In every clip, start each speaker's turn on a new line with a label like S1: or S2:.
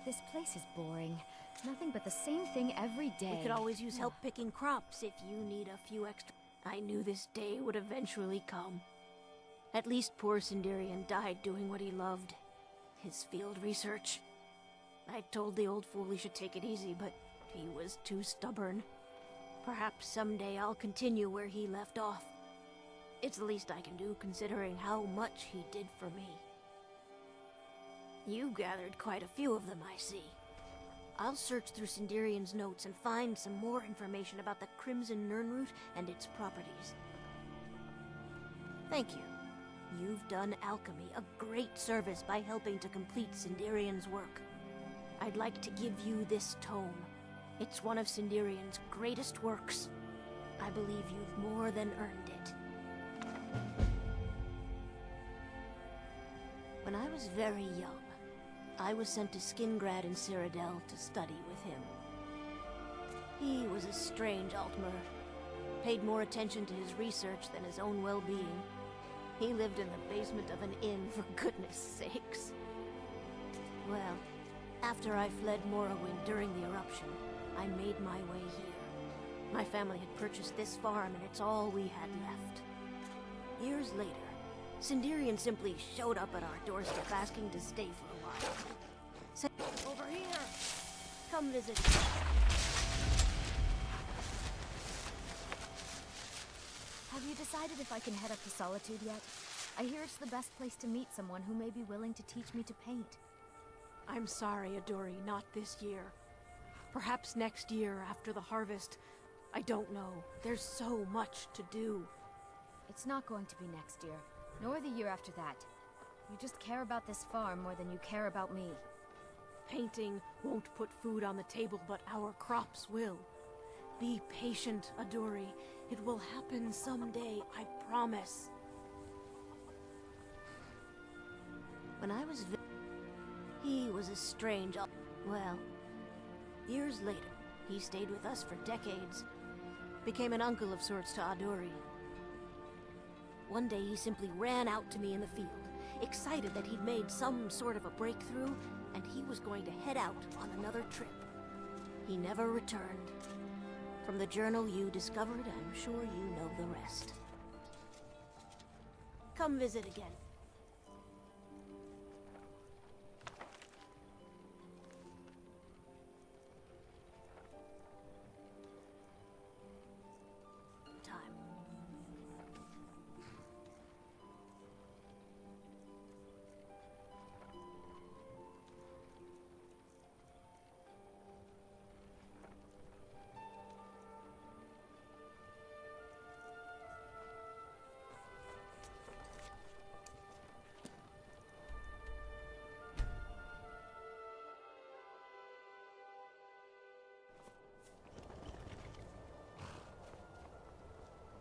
S1: This place is boring. Nothing but the same thing every day.
S2: We could always use help picking crops if you need a few extra... I knew this day would eventually come. At least poor Sindarian died doing what he loved. His field research. I told the old fool he should take it easy, but he was too stubborn. Perhaps someday I'll continue where he left off. It's the least I can do, considering how much he did for me. You gathered quite a few of them, I see. I'll search through Sindarian's notes and find some more information about the Crimson Nirnroot and its properties. Thank you. You've done alchemy a great service by helping to complete Sindarian's work. I'd like to give you this tome. It's one of Sindarian's greatest works. I believe you've more than earned it. When I was very young, I was sent to Skingrad in Cyrodiil to study with him. He was a strange Altmer, paid more attention to his research than his own well-being. He lived in the basement of an inn, for goodness sakes. Well, after I fled Morrowind during the eruption, I made my way here. My family had purchased this farm, and it's all we had left. Years later, Sindarian simply showed up at our doorstep asking to stay for a while. Said, "Over here! Come visit."
S1: Have you decided if I can head up to Solitude yet? I hear it's the best place to meet someone who may be willing to teach me to paint.
S2: I'm sorry, Adori, not this year. Perhaps next year, after the harvest. I don't know. There's so much to do.
S1: It's not going to be next year, nor the year after that. You just care about this farm more than you care about me.
S2: Painting won't put food on the table, but our crops will. Be patient, Adori. It will happen someday, I promise. When I was he was a strange... Well, years later, he stayed with us for decades. Became an uncle of sorts to Adori. One day he simply ran out to me in the field, excited that he'd made some sort of a breakthrough, and he was going to head out on another trip. He never returned. From the journal you discovered, I'm sure you know the rest. Come visit again.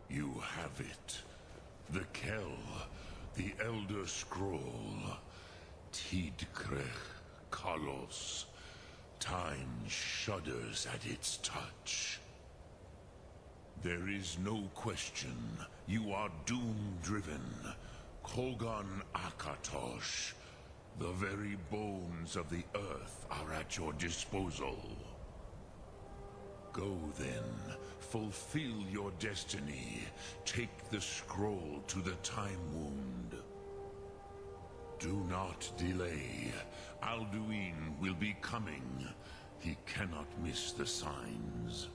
S3: You have it. The Kell, the Elderscroll. Tidkrech Kalos. Time shudders at its touch. There is no question. You are doom-driven. Kogan Akatosh. The very bones of the earth are at your disposal. Go then, fulfill your destiny. Take the scroll to the Time Wound. Do not delay. Alduin will be coming. He cannot miss the signs.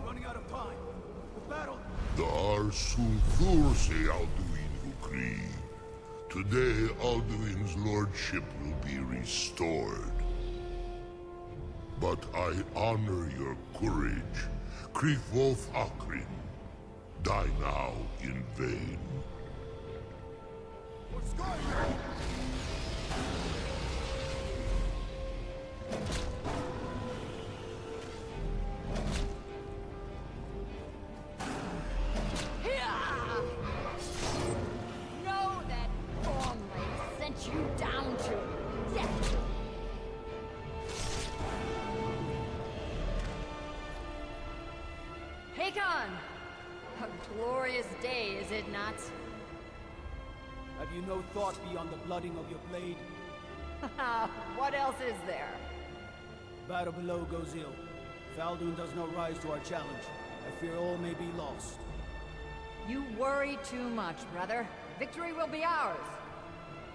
S4: Running out of time. The battle...
S5: The Arsunthur say Alduin Ukri. Today, Alduin's lordship will be restored. But I honor your courage. Krifwolf Akrin. Die now in vain.
S4: For Skyrim!
S6: Hakon! A glorious day, is it not?
S4: Have you no thought beyond the blooding of your blade?
S6: What else is there?
S4: Battle below goes ill. If Alduin does not rise to our challenge, I fear all may be lost.
S6: You worry too much, brother. Victory will be ours.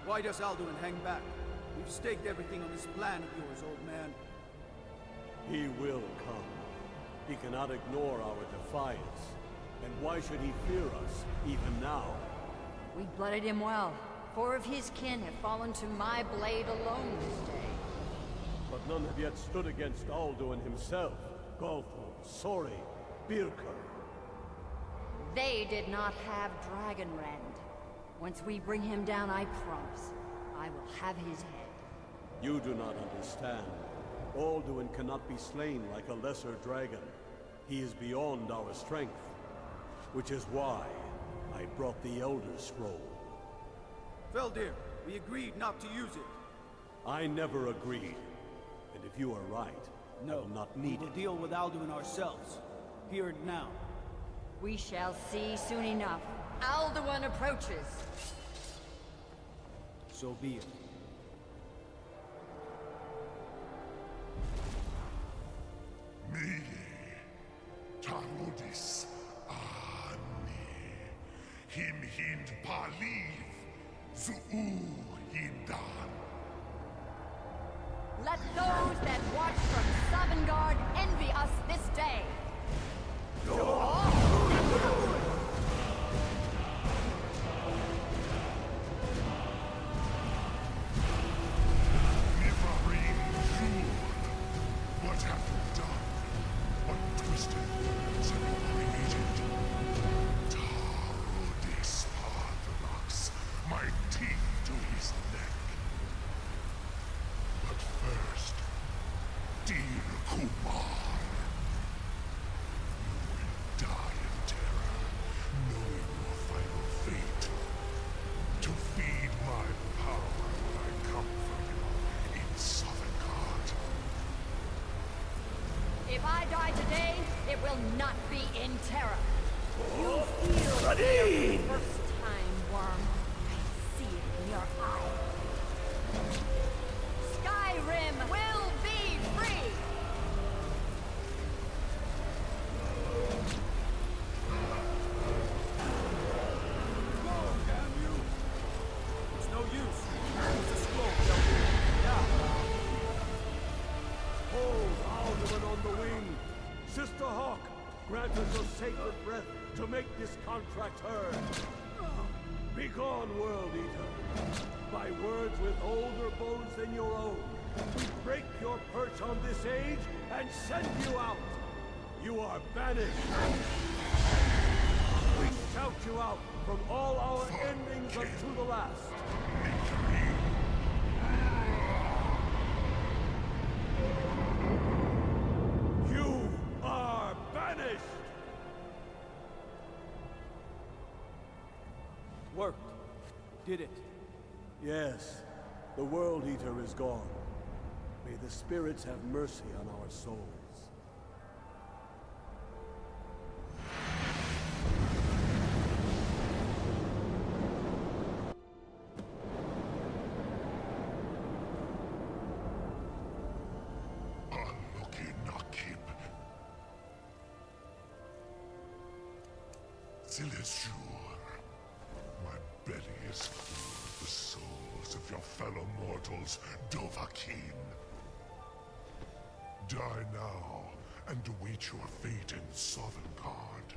S4: Why does Alduin hang back? We've staked everything on this plan of yours, old man.
S7: He will come. He cannot ignore our defiance. And why should he fear us, even now?
S6: We blooded him well. 4 of his kin have fallen to my blade alone this day.
S7: But none have yet stood against Alduin himself. Galthor, Sori, Birka.
S6: They did not have Dragonrend. Once we bring him down, I promise, I will have his head.
S7: You do not understand. Alduin cannot be slain like a lesser dragon. He is beyond our strength. Which is why I brought the Elder Scroll.
S4: Feldir, we agreed not to use it.
S7: I never agreed. And if you are right, I will not need
S4: we will
S7: it.
S4: deal with Alduin ourselves. Here and now.
S6: We shall see soon enough. Alduin approaches.
S4: So be it.
S5: Me, Tarudis, Ani, Him Hind Paliv, Zuu Hindan.
S6: Let those that watch from Sovngarde envy us this day.
S5: Nivarin Jur, what have you done? What twisted words have you created? Tarudis Parthenos, my teeth to his neck. But first, dear Kumar, you will die in terror, knowing your final fate. To feed my power will I come for you in Sovngarde.
S6: If I die today, it will not be in terror. You'll feel it for the first time, worm. I see it in your eye. Skyrim will be free!
S4: Go, damn you! It's no use. Use the scroll, Feldir. Now!
S7: Hold Alduin on the wing! Sister Hawk, grant us your sacred breath to make this contract heard. Begone, World Eater. By words with older bones than your own, we break your perch on this age and send you out. You are banished. We shout you out from all our endings unto the last. You are banished!
S4: Worked. Did it.
S7: Yes, the World Eater is gone. May the spirits have mercy on our souls.
S5: Unlucky Nakib. Zilesur. My belly is full of the souls of your fellow mortals, Dovahkiin. Die now, and await your fate in Sovngarde.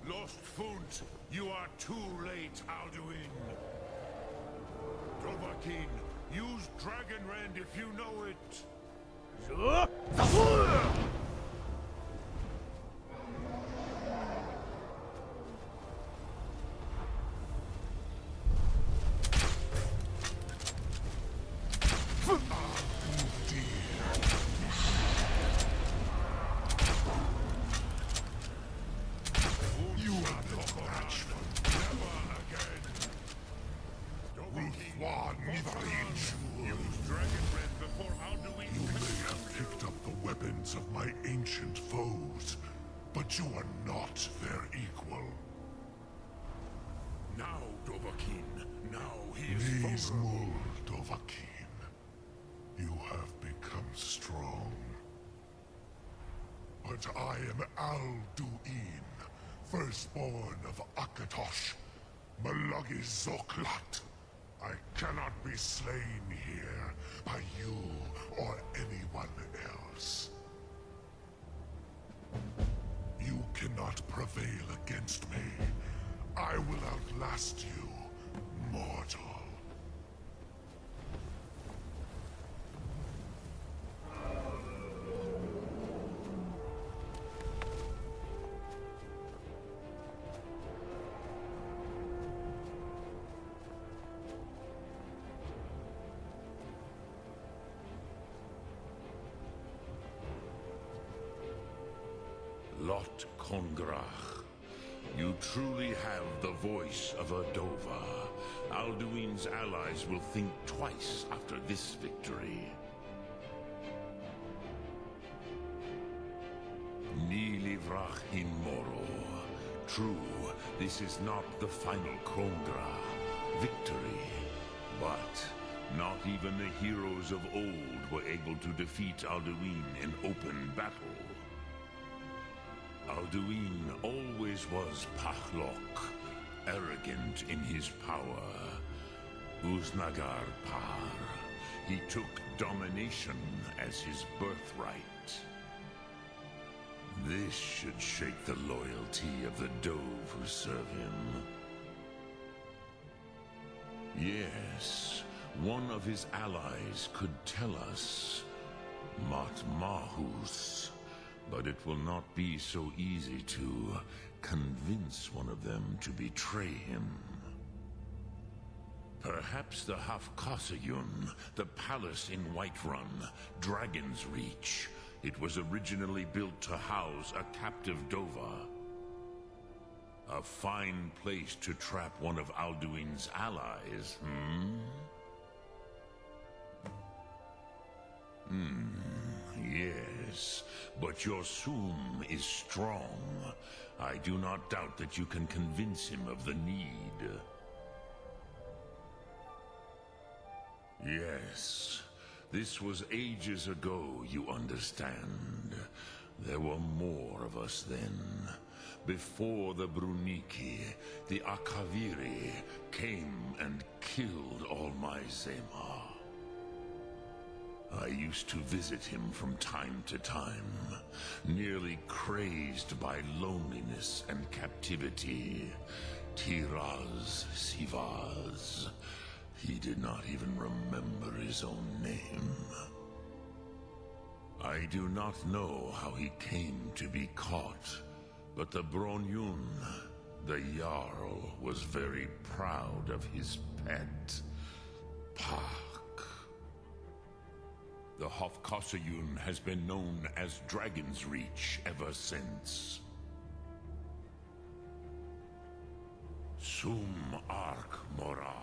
S3: Lost Funt, you are too late, Alduin. Dovahkiin, use Dragonrend if you know it.
S5: You are no match for
S3: Never again. Dovahkiin,
S5: Ruthwan Nivarin.
S3: use Dragonrend before Alduin
S5: but you are not their equal.
S3: Now, Dovahkiin, now he is
S5: Please
S3: vulnerable.
S5: move, Dovahkiin. You have become strong. But I am Alduin, firstborn of Akatosh, Malagi Zoklat. I cannot be slain here by you or anyone else. You cannot prevail against me. I will outlast you, mortal.
S3: Lot Kongrach, you truly have the voice of a Dova. Alduin's allies will think twice after this victory. Ni livrach in moro. True, this is not the final Kongra victory, but not even the heroes of old were able to defeat Alduin in open battle. Alduin always was Pahlok, arrogant in his power. Uznagar Par. He took domination as his birthright. This should shake the loyalty of the Dove who serve him. Yes, one of his allies could tell us. Matmahus. But it will not be so easy to convince one of them to betray him. Perhaps the Hafkasayun, the palace in Whiterun, Dragon's Reach. It was originally built to house a captive Dova. A fine place to trap one of Alduin's allies, Yes, but your Sum is strong. I do not doubt that you can convince him of the need. Yes, this was ages ago, you understand. There were more of us then. Before the Bruniki, the Akaviri came and killed all my Zema. I used to visit him from time to time, nearly crazed by loneliness and captivity. Tiraz Sivaz. He did not even remember his own name. I do not know how he came to be caught, but the Bronyun, the Jarl, was very proud of his pet, Pak. The Hofkasayun has been known as Dragon's Reach ever since. Sum Ark Mora.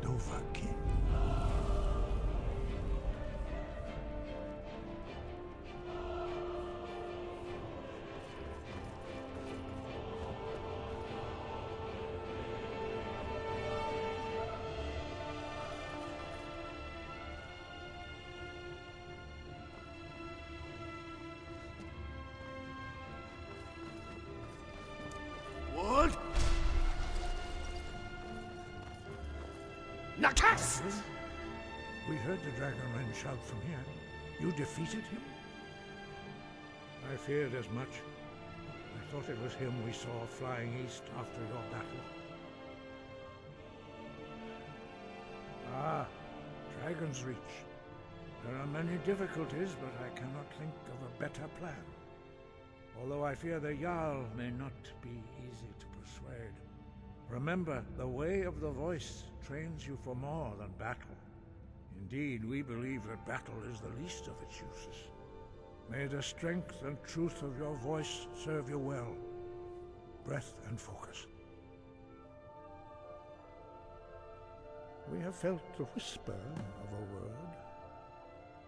S7: Dovahkiin.
S4: What? Nakas!
S8: We heard the Dragonmen shout from here. You defeated him? I feared as much. I thought it was him we saw flying east after your battle. Ah, Dragon's Reach. There are many difficulties, but I cannot think of a better plan. Although I fear the Jarl may not be easy to persuade. swayed. Remember, the way of the voice trains you for more than battle. Indeed, we believe that battle is the least of its uses. May the strength and truth of your voice serve you well. Breath and focus. We have felt the whisper of a word.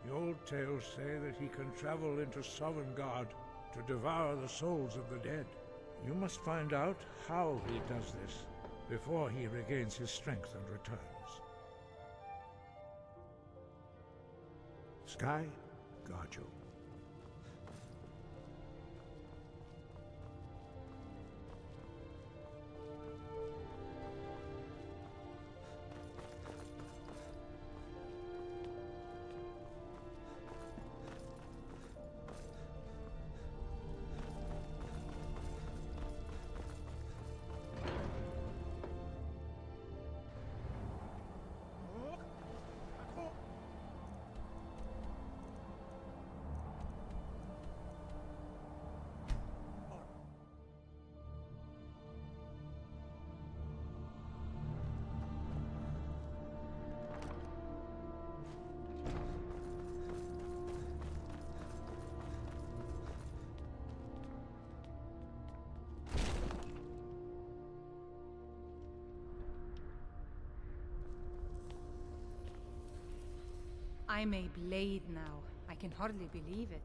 S8: The old tales say that he can travel into Sovngarde to devour the souls of the dead. You must find out how he does this before he regains his strength and returns. Sky, guard you.
S6: I'm a blade now. I can hardly believe it.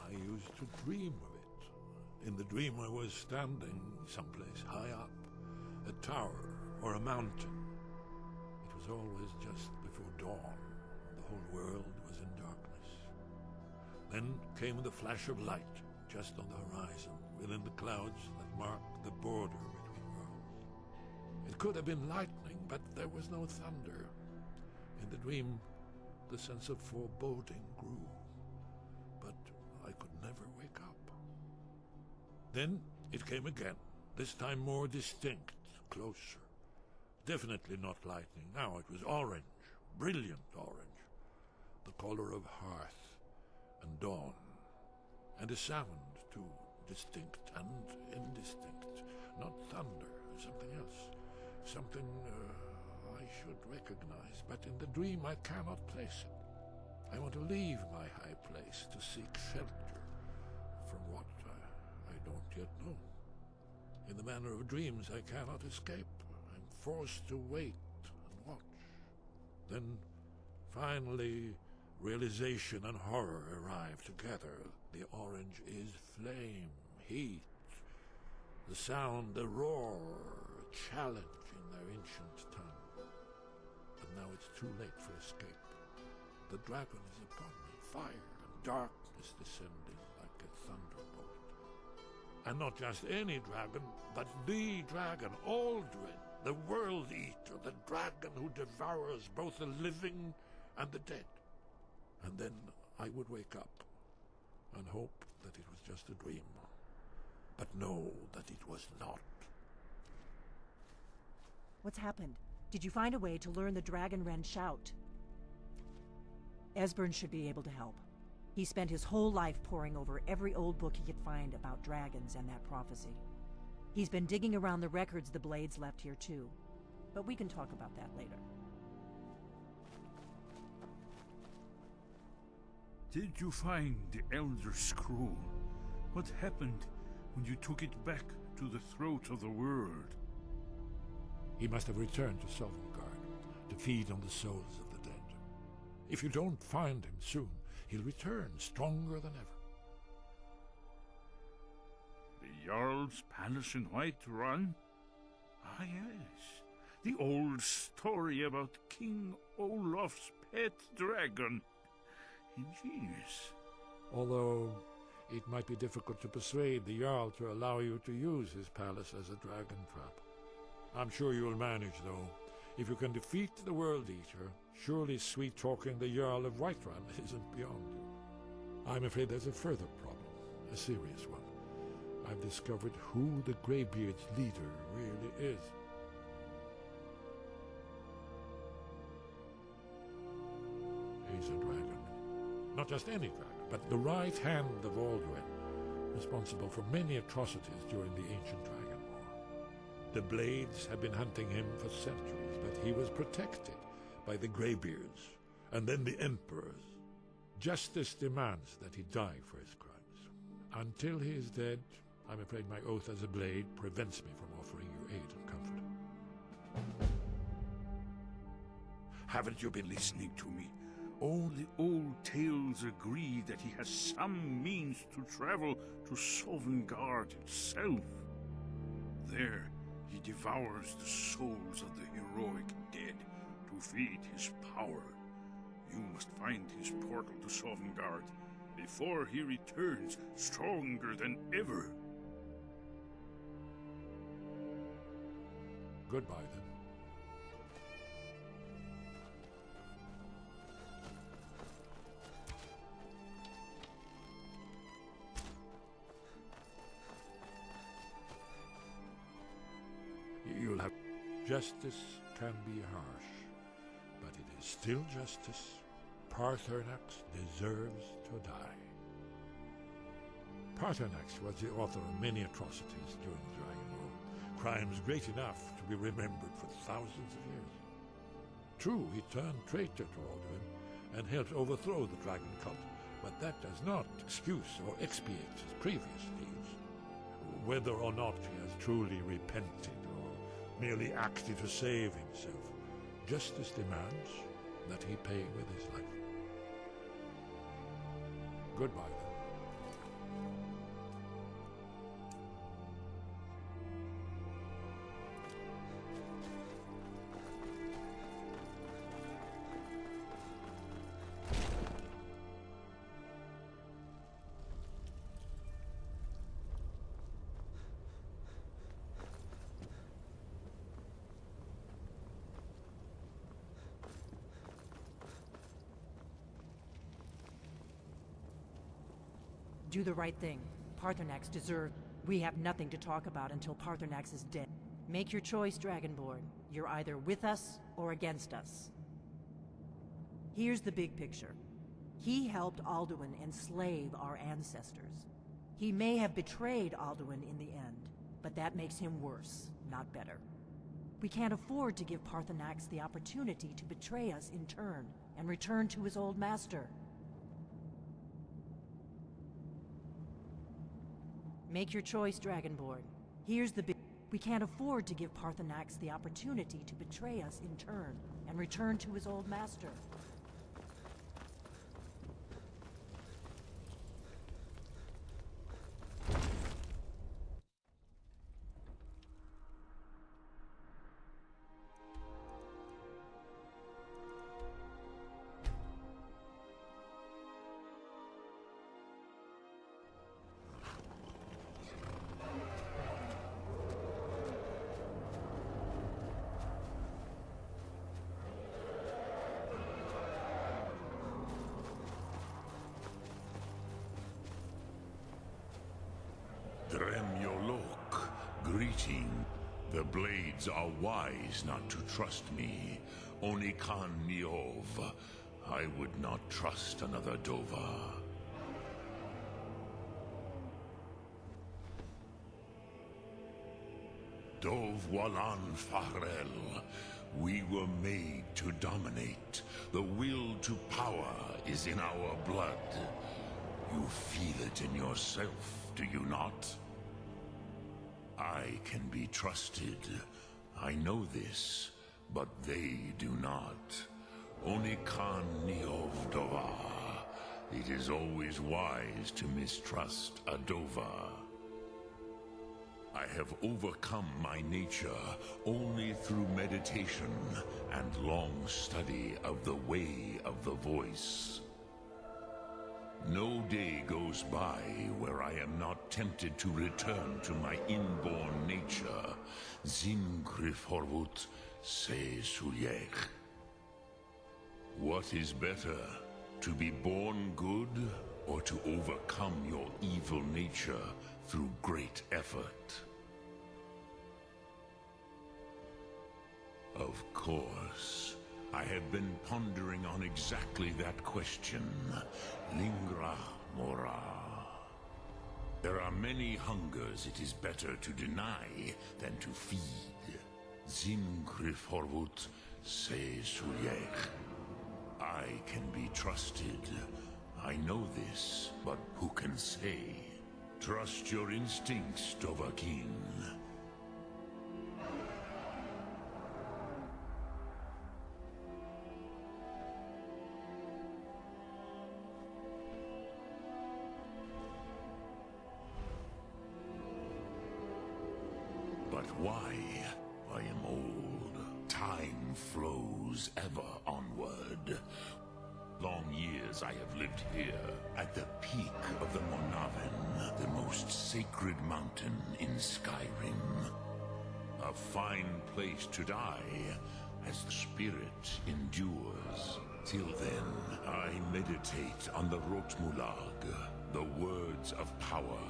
S5: I used to dream of it. In the dream I was standing someplace high up, a tower or a mountain. It was always just before dawn. The whole world was in darkness. Then came the flash of light, just on the horizon, within the clouds that marked the border between worlds. It could have been lightning, but there was no thunder. In the dream, the sense of foreboding grew. But I could never wake up. Then it came again, this time more distinct, closer. Definitely not lightning. Now it was orange, brilliant orange, the color of hearth and dawn. And a sound, too, distinct and indistinct. Not thunder, something else. Something I should recognize, but in the dream I cannot place it. I want to leave my high place to seek shelter from what I don't yet know. In the manner of dreams, I cannot escape. I'm forced to wait and watch. Then, finally, realization and horror arrive together. The orange is flame, heat, the sound, a roar, a challenge in their ancient tongue. But now it's too late for escape. The dragon is upon me, fire and darkness descending like a thunderbolt. And not just any dragon, but the dragon, Aldrin, the World Eater, the dragon who devours both the living and the dead. And then I would wake up and hope that it was just a dream, but know that it was not.
S9: What's happened? Did you find a way to learn the Dragon Wren shout? Esbern should be able to help. He spent his whole life poring over every old book he could find about dragons and that prophecy. He's been digging around the records the Blades left here too, but we can talk about that later.
S10: Did you find the Elderscroll? What happened when you took it back to the throat of the world?
S5: He must have returned to Sovngarde to feed on the souls of the dead. If you don't find him soon, he'll return stronger than ever.
S10: The Jarl's palace in Whiterun? Ah, yes. The old story about King Olaf's pet dragon. Ingenious.
S5: Although it might be difficult to persuade the Jarl to allow you to use his palace as a dragon trap. I'm sure you'll manage, though. If you can defeat the World Eater, surely sweet-talking the Jarl of Whiterun isn't beyond you. I'm afraid there's a further problem, a serious one. I've discovered who the Greybeard's leader really is. He's a dragon. Not just any dragon, but the right hand of Alduin, responsible for many atrocities during the ancient Dragon War. The Blades had been hunting him for centuries, but he was protected by the Greybeards, and then the Emperors. Justice demands that he die for his crimes. Until he is dead, I'm afraid my oath as a Blade prevents me from offering you aid and comfort.
S10: Haven't you been listening to me? All the old tales agree that he has some means to travel to Sovngarde itself. There, he devours the souls of the heroic dead to feed his power. You must find his portal to Sovngarde before he returns stronger than ever.
S5: Goodbye, then. You'll have... Justice can be harsh, but it is still justice. Paarthurnax deserves to die. Paarthurnax was the author of many atrocities during the Dragon War, crimes great enough to be remembered for thousands of years. True, he turned traitor to Alduin and helped overthrow the dragon cult, but that does not excuse or expiate his previous deeds. Whether or not he has truly repented or merely acted to save himself, justice demands that he pay with his life. Goodbye, then.
S9: Do the right thing. Paarthurnax deserves... We have nothing to talk about until Paarthurnax is dead. Make your choice, Dragonborn. You're either with us or against us. Here's the big picture. He helped Alduin enslave our ancestors. He may have betrayed Alduin in the end, but that makes him worse, not better. We can't afford to give Paarthurnax the opportunity to betray us in turn and return to his old master. Make your choice, Dragonborn. Here's the big... We can't afford to give Paarthurnax the opportunity to betray us in turn and return to his old master.
S3: Dremyolok, greeting. The Blades are wise not to trust me. Onikan Niov. I would not trust another Dova. Dov Walan Farel. We were made to dominate. The will to power is in our blood. You feel it in yourself, do you not? I can be trusted. I know this, but they do not. Only Khan Niov Dova. It is always wise to mistrust a Dova. I have overcome my nature only through meditation and long study of the way of the voice. No day goes by where I am not tempted to return to my inborn nature. Zimgrifhorvut se Sulyech. What is better, to be born good or to overcome your evil nature through great effort? Of course, I have been pondering on exactly that question. Lingra mora. There are many hungers it is better to deny than to feed. Zimgrifhorvut se Sulyech. I can be trusted. I know this, but who can say? Trust your instincts, Dovahkiin. But why? I am old. Time flows ever onward. Long years I have lived here, at the peak of the Monaven, the most sacred mountain in Skyrim. A fine place to die, as the spirit endures. Till then, I meditate on the Rotmulag, the words of power.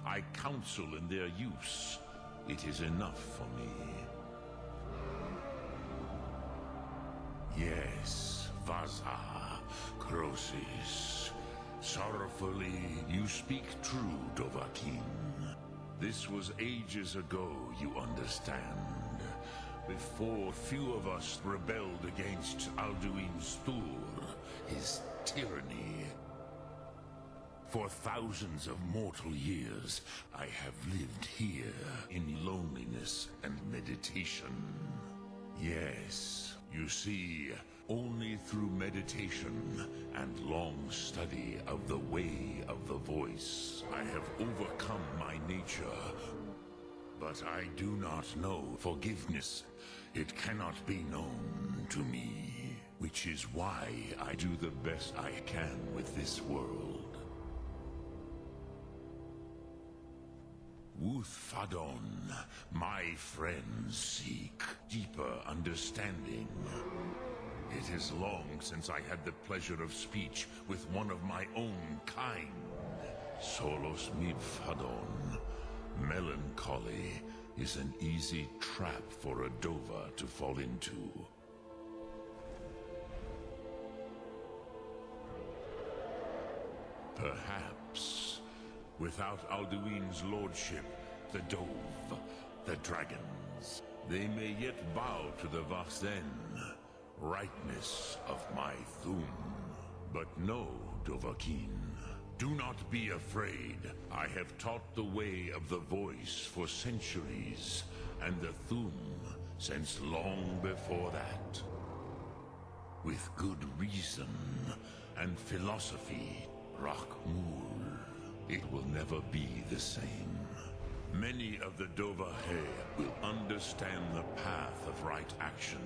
S3: I counsel in their use. It is enough for me. Yes, Vaza, Crosis. Sorrowfully, you speak true, Dovahkiin. This was ages ago, you understand. Before few of us rebelled against Alduin Stur, his tyranny. For thousands of mortal years, I have lived here in loneliness and meditation. Yes, you see, only through meditation and long study of the way of the voice, I have overcome my nature. But I do not know forgiveness. It cannot be known to me, which is why I do the best I can with this world. Wuthfadon, my friends seek deeper understanding. It is long since I had the pleasure of speech with one of my own kind. Solos midfadon. Melancholy is an easy trap for a Dova to fall into. Perhaps, without Alduin's lordship, the Dove, the dragons, they may yet bow to the Vasten, rightness of my Thum. But no, Dovahkiin, do not be afraid. I have taught the way of the voice for centuries, and the Thum since long before that. With good reason and philosophy, Rakmul, it will never be the same. Many of the Dovahe will understand the path of right action.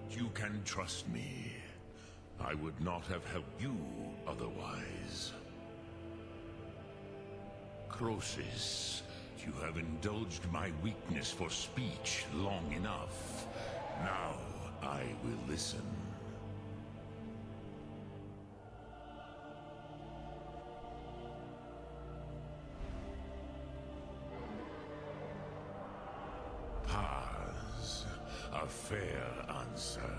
S3: You can trust me. I would not have helped you otherwise. Crosis, you have indulged my weakness for speech long enough. Now I will listen. Paz, a fair answer.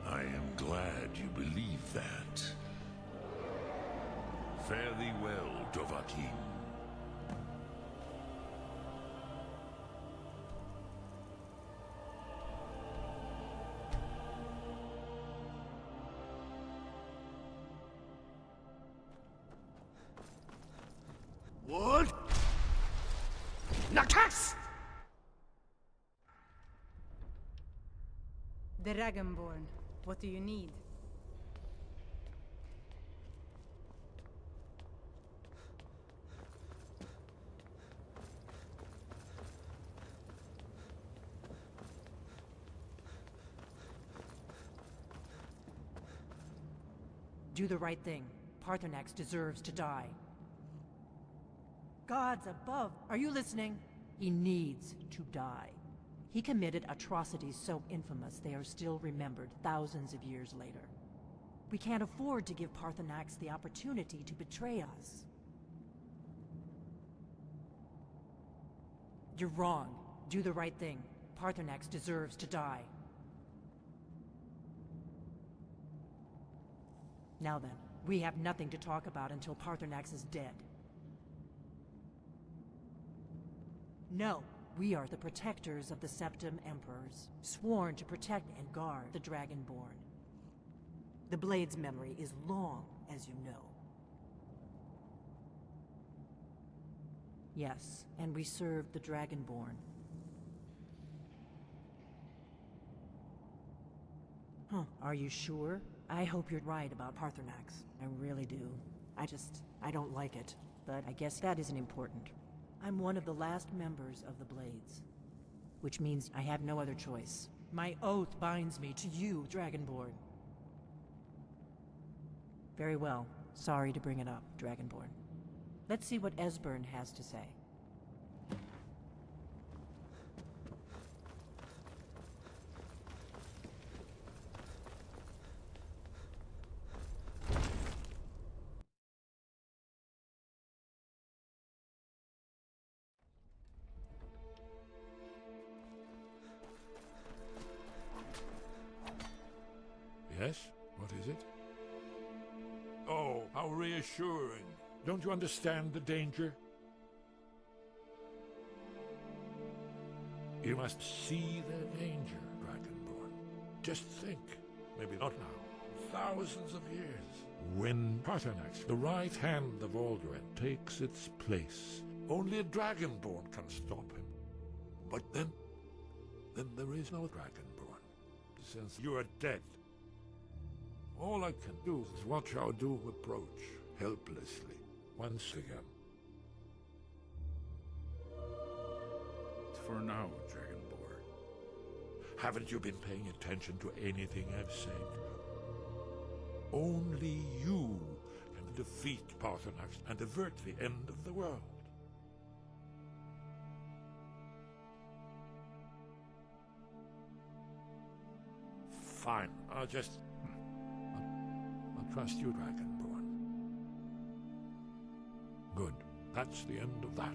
S3: I am glad you believe that. Fare thee well, Dovahkiin.
S7: What? Nakas!
S11: The Dragonborn. What do you need?
S9: Do the right thing. Parthenax deserves to die. Gods above, are you listening? He needs to die. He committed atrocities so infamous they are still remembered thousands of years later. We can't afford to give Parthenax the opportunity to betray us. You're wrong. Do the right thing. Parthenax deserves to die. Now then, we have nothing to talk about until Parthenax is dead. No, we are the protectors of the Septim Emperors, sworn to protect and guard the Dragonborn. The Blade's memory is long, as you know. Yes, and we serve the Dragonborn. Huh, are you sure? I hope you're right about Parthenax. I really do. I don't like it. But I guess that isn't important. I'm one of the last members of the Blades. Which means I have no other choice. My oath binds me to you, Dragonborn. Very well. Sorry to bring it up, Dragonborn. Let's see what Esbern has to say.
S5: Yes? What is it? Oh, how reassuring. Don't you understand the danger? You must see the danger, Dragonborn. Just think. Maybe not now. Thousands of years. When Parthenax, the right hand of Alduin, takes its place, only a Dragonborn can stop him. But then there is no Dragonborn, since you are dead. All I can do is watch our doom approach, helplessly, once again.
S10: For now, Dragonborn.
S5: Haven't you been paying attention to anything I've said? Only you can defeat Parthenax and avert the end of the world. Fine, I'll trust you, Dragonborn. Good. That's the end of that.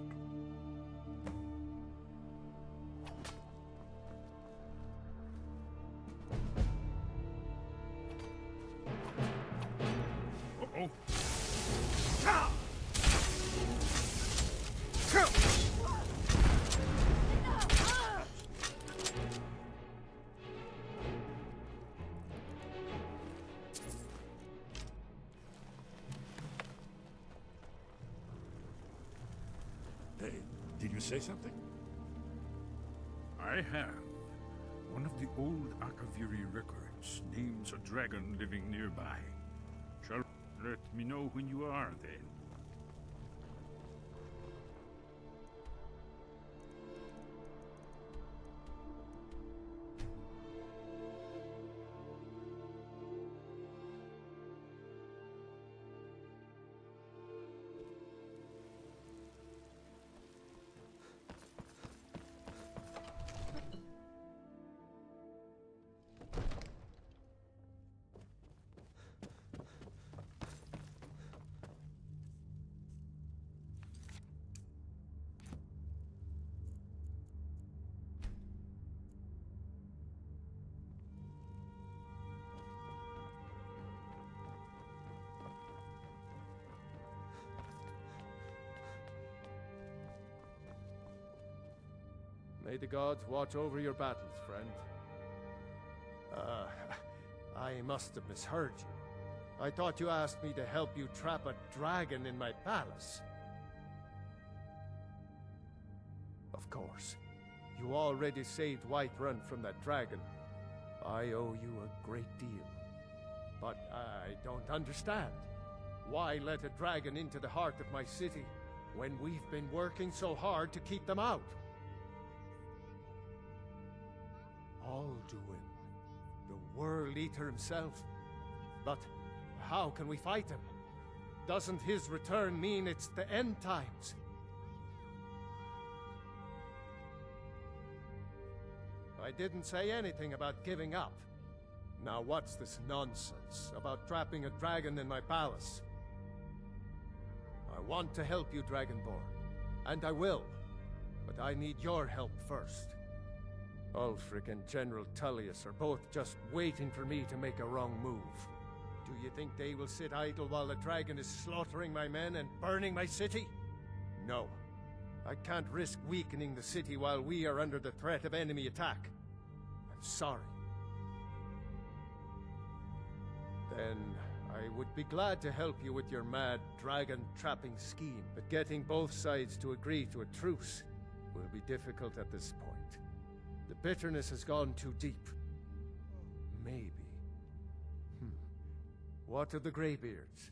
S10: Uh-oh.
S5: Did you say something?
S10: I have. One of the old Akaviri records names a dragon living nearby. Shall let me know when you are, then.
S7: May the gods watch over your battles, friend. I must have misheard you. I thought you asked me to help you trap a dragon in my palace. of course. You already saved Whiterun from that dragon. I owe you a great deal. But I don't understand. Why let a dragon into the heart of my city when we've been working so hard to keep them out? Alduin, the World Eater himself. But how can we fight him? Doesn't his return mean it's the end times? I didn't say anything about giving up. Now what's this nonsense about trapping a dragon in my palace? I want to help you, Dragonborn, and I will. But I need your help first. Ulfric and General Tullius are both just waiting for me to make a wrong move. Do you think they will sit idle while the dragon is slaughtering my men and burning my city? No. I can't risk weakening the city while we are under the threat of enemy attack. I'm sorry. Then I would be glad to help you with your mad dragon-trapping scheme, but getting both sides to agree to a truce will be difficult at this point. The bitterness has gone too deep. Maybe. What of the Greybeards?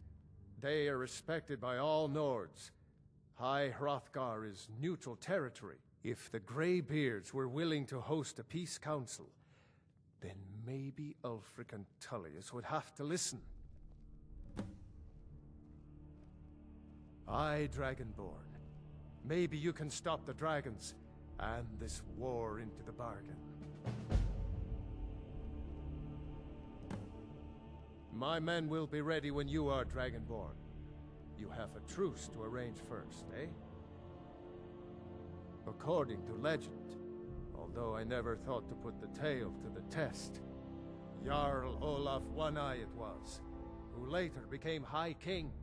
S7: They are respected by all Nords. High Hrothgar is neutral territory. If the Greybeards were willing to host a peace council, then maybe Ulfric and Tullius would have to listen. Aye, Dragonborn. Maybe you can stop the dragons, and this war into the bargain. My men will be ready when you are, Dragonborn. You have a truce to arrange first, eh? According to legend, although I never thought to put the tale to the test, Jarl Olaf One-Eye it was, who later became High King.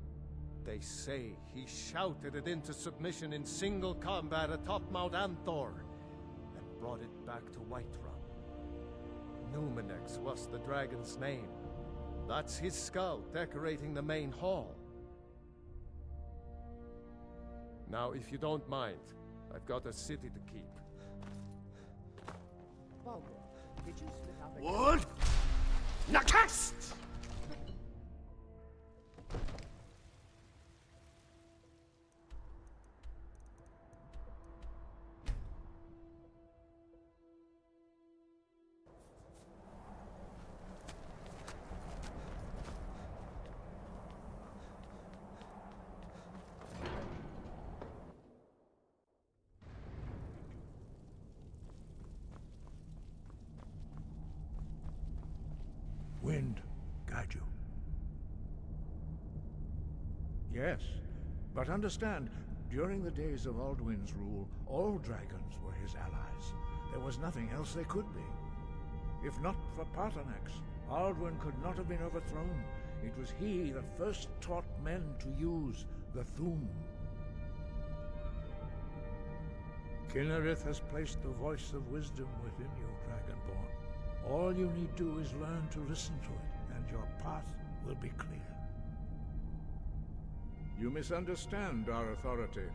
S7: They say he shouted it into submission in single combat atop Mount Anthor, and brought it back to Whiterun. Numenex was the dragon's name. That's his skull decorating the main hall. Now, if you don't mind, I've got a city to keep.
S4: Did you slip out
S7: Wood! Nakast!
S8: Wind guide you. Yes, but understand, during the days of Alduin's rule, all dragons were his allies. There was nothing else they could be. If not for Paarthurnax, Alduin could not have been overthrown. It was he that first taught men to use the Thu'um. Kinnerith has placed the voice of wisdom within you, Dragonborn. All you need do is learn to listen to it, and your path will be clear. You misunderstand our authority.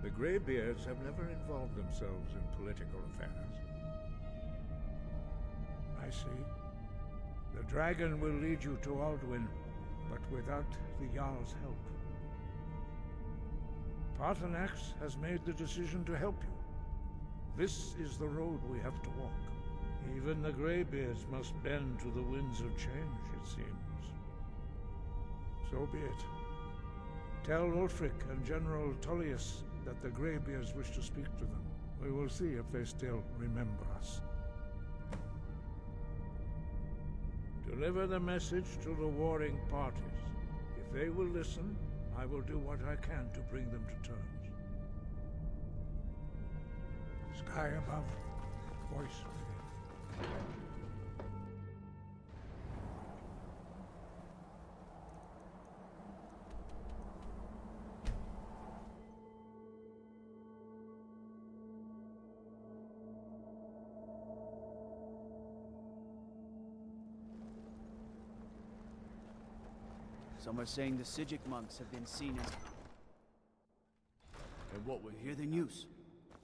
S8: The Greybeards have never involved themselves in political affairs. I see. The dragon will lead you to Alduin, but without the Jarl's help. Paarthurnax has made the decision to help you. This is the road we have to walk. Even the Greybeards must bend to the winds of change, it seems. So be it. Tell Ulfric and General Tullius that the Greybeards wish to speak to them. We will see if they still remember us. Deliver the message to the warring parties. If they will listen, I will do what I can to bring them to terms. Sky above, voice within.
S4: Some are saying the Sijic monks have been seen as... And what we're here than use.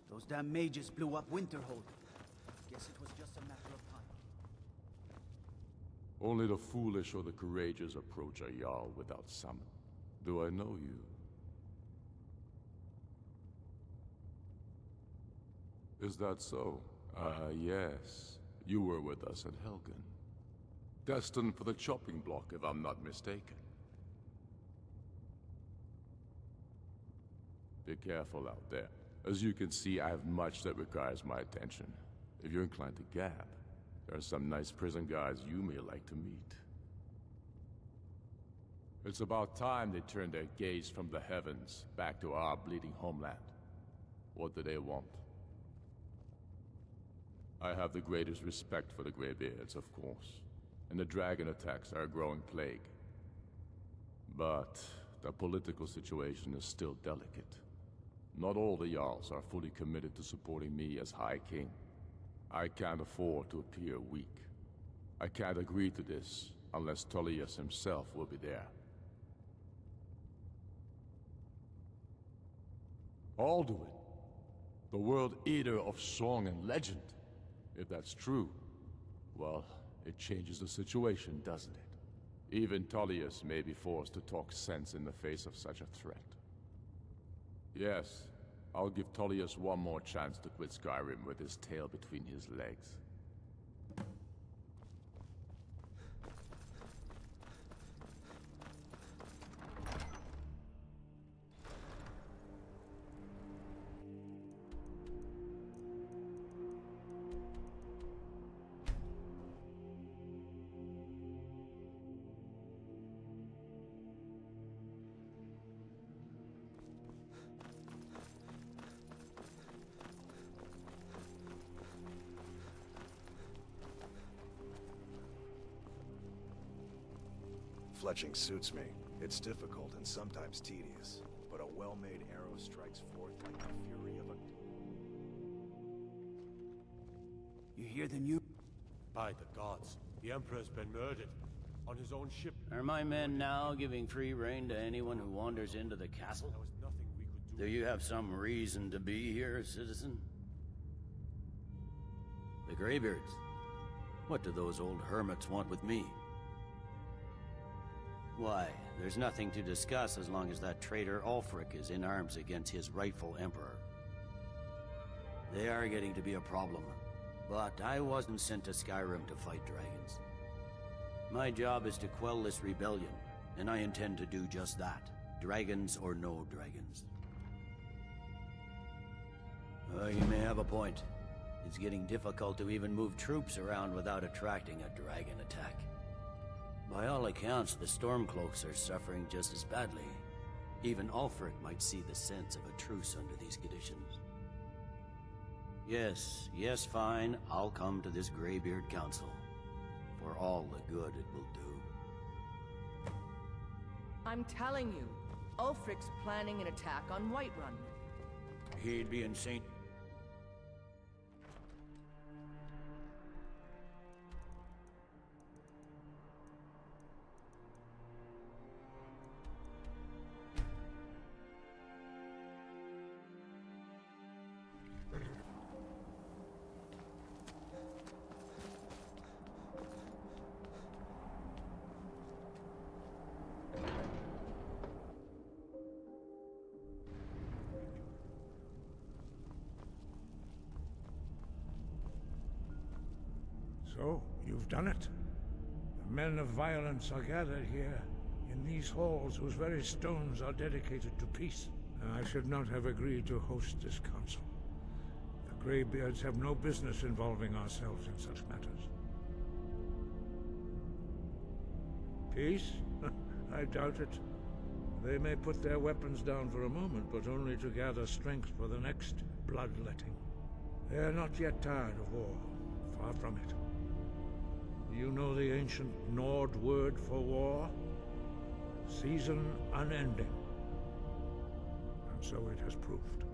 S4: Those damn mages blew up Winterhold. Guess it was just a matter of time.
S12: Only the foolish or the courageous approach a Jarl without summon. Do I know you? Is that so? Ah, yes. You were with us at Helgen. Destined for the chopping block, if I'm not mistaken. Be careful out there. As you can see, I have much that requires my attention. If you're inclined to gab, there are some nice prison guards you may like to meet. It's about time they turned their gaze from the heavens back to our bleeding homeland. What do they want? I have the greatest respect for the Greybeards, of course, and the dragon attacks are a growing plague. But the political situation is still delicate. Not all the Jarls are fully committed to supporting me as High King. I can't afford to appear weak. I can't agree to this unless Tullius himself will be there. Alduin, the World Eater of song and legend. If that's true, well, it changes the situation, doesn't it? Even Tullius may be forced to talk sense in the face of such a threat. Yes, I'll give Tullius one more chance to quit Skyrim with his tail between his legs.
S13: Fletching suits me. It's difficult and sometimes tedious, but a well-made arrow strikes forth like the fury of a...
S7: You hear the news? By the gods, the Emperor's been murdered. On his own ship.
S14: Are my men now giving free rein to anyone who wanders into the castle?
S7: There was nothing we could do.
S14: Do you have some reason to be here, citizen? The Greybeards? What do those old hermits want with me? Why, there's nothing to discuss as long as that traitor Ulfric is in arms against his rightful emperor. They are getting to be a problem, but I wasn't sent to Skyrim to fight dragons. My job is to quell this rebellion, and I intend to do just that, dragons or no dragons. You may have a point. It's getting difficult to even move troops around without attracting a dragon attack. By all accounts, the Stormcloaks are suffering just as badly. Even Ulfric might see the sense of a truce under these conditions. Yes, fine. I'll come to this Greybeard Council. For all the good it will do.
S6: I'm telling you, Ulfric's planning an attack on Whiterun.
S14: He'd be insane.
S8: So, you've done it. The men of violence are gathered here, in these halls whose very stones are dedicated to peace. I should not have agreed to host this council. The Greybeards have no business involving ourselves in such matters. Peace? I doubt it. They may put their weapons down for a moment, but only to gather strength for the next bloodletting. They are not yet tired of war. Far from it. You know the ancient Nord word for war? Season unending. And so it has proved.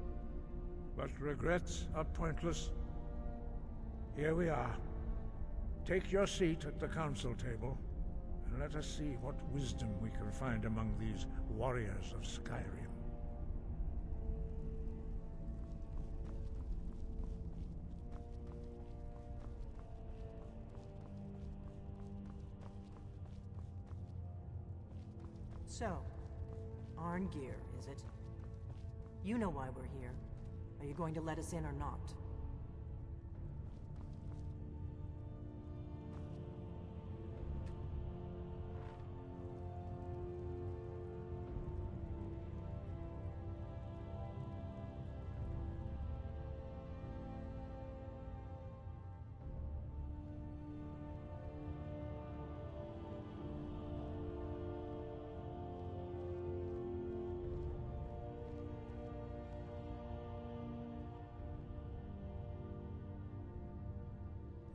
S8: But regrets are pointless. Here we are. Take your seat at the council table, and let us see what wisdom we can find among these warriors of Skyrim.
S9: So, Arngeir, is it? You know why we're here. Are you going to let us in or not?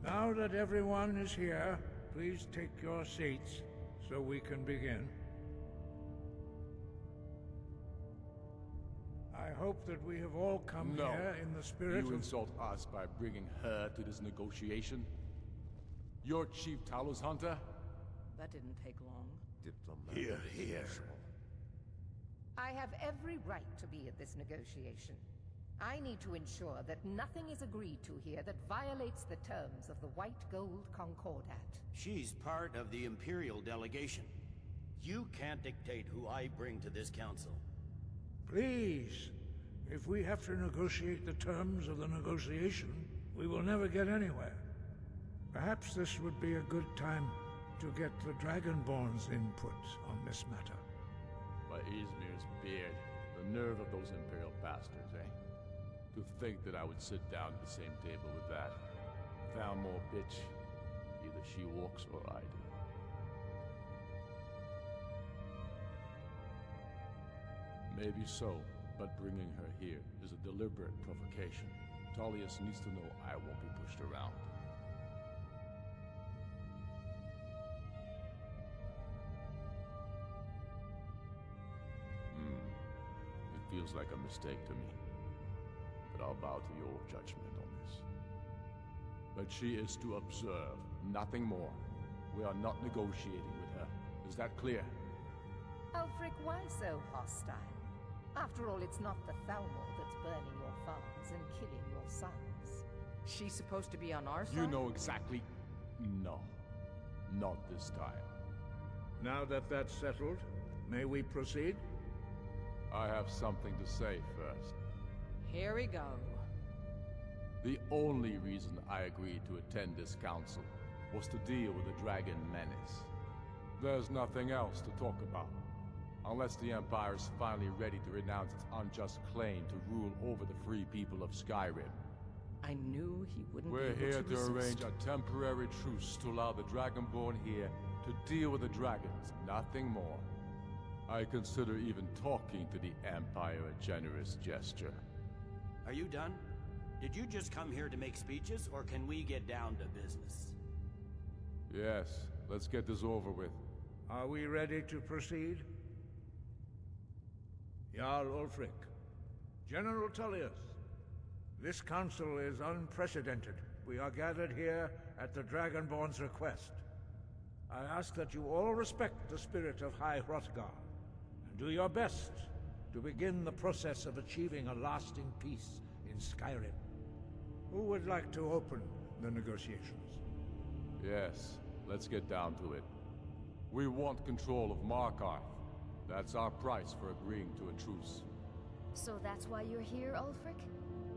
S8: Now that everyone is here, please take your seats so we can begin. I hope that we have all come here in the spirit
S12: You
S8: of...
S12: insult us by bringing her to this negotiation? You're Chief Talos Hunter?
S6: That didn't take long.
S7: Here, here.
S6: I have every right to be at this negotiation. I need to ensure that nothing is agreed to here that violates the terms of the White Gold Concordat.
S14: She's part of the Imperial delegation. You can't dictate who I bring to this council.
S8: Please, if we have to negotiate the terms of the negotiation, we will never get anywhere. Perhaps this would be a good time to get the Dragonborn's input on this matter.
S12: By Izmir's beard, the nerve of those Imperial bastards, eh? To think that I would sit down at the same table with that Thalmor bitch. Either she walks or I do. Maybe so, but bringing her here is a deliberate provocation. Tullius needs to know I won't be pushed around. It feels like a mistake to me. But I'll bow to your judgment on this. But she is to observe, nothing more. We are not negotiating with her. Is that clear?
S6: Ulfric, why so hostile? After all, it's not the Thalmor that's burning your farms and killing your sons. She's supposed to be on our side?
S12: You know exactly... No. Not this time.
S8: Now that that's settled, may we proceed?
S12: I have something to say first.
S6: Here we go.
S12: The only reason I agreed to attend this council was to deal with the Dragon Menace. There's nothing else to talk about. Unless the Empire is finally ready to renounce its unjust claim to rule over the free people of Skyrim.
S6: I knew he wouldn't
S12: We're
S6: be able
S12: here
S6: to
S12: to
S6: resist.
S12: arrange a temporary truce to allow the Dragonborn here to deal with the dragons, nothing more. I consider even talking to the Empire a generous gesture.
S14: Are you done? Did you just come here to make speeches, or can we get down to business?
S12: Yes, let's get this over with.
S8: Are we ready to proceed? Jarl Ulfric, General Tullius, this council is unprecedented. We are gathered here at the Dragonborn's request. I ask that you all respect the spirit of High Hrothgar, and do your best to begin the process of achieving a lasting peace in Skyrim. Who would like to open the negotiations?
S12: Yes, let's get down to it. We want control of Markarth. That's our price for agreeing to a truce.
S1: So that's why you're here, Ulfric?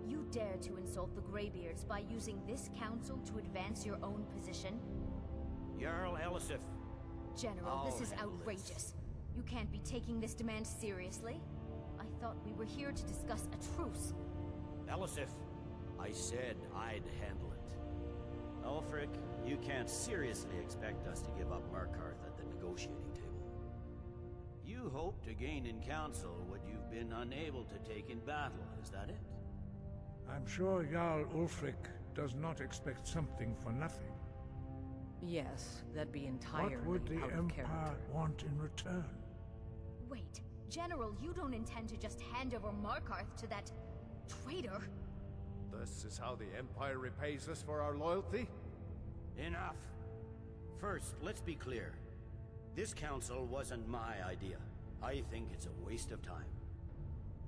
S1: You dare to insult the Greybeards by using this council to advance your own position?
S14: Jarl Elisif.
S1: General, this is
S14: I'll handle
S1: outrageous. You can't be taking this demand seriously. I thought we were here to discuss a truce.
S14: Elisif, I said I'd handle it. Ulfric, you can't seriously expect us to give up Markarth at the negotiating table. You hope to gain in council what you've been unable to take in battle, is that it?
S8: I'm sure Jarl Ulfric does not expect something for nothing.
S6: Yes, that'd be entirely
S8: What would the
S6: out of
S8: Empire
S6: character.
S8: want in return?
S1: Wait, General, you don't intend to just hand over Markarth to that traitor?
S4: This is how the Empire repays us for our loyalty?
S14: Enough. First, let's be clear. This council wasn't my idea. I think it's a waste of time.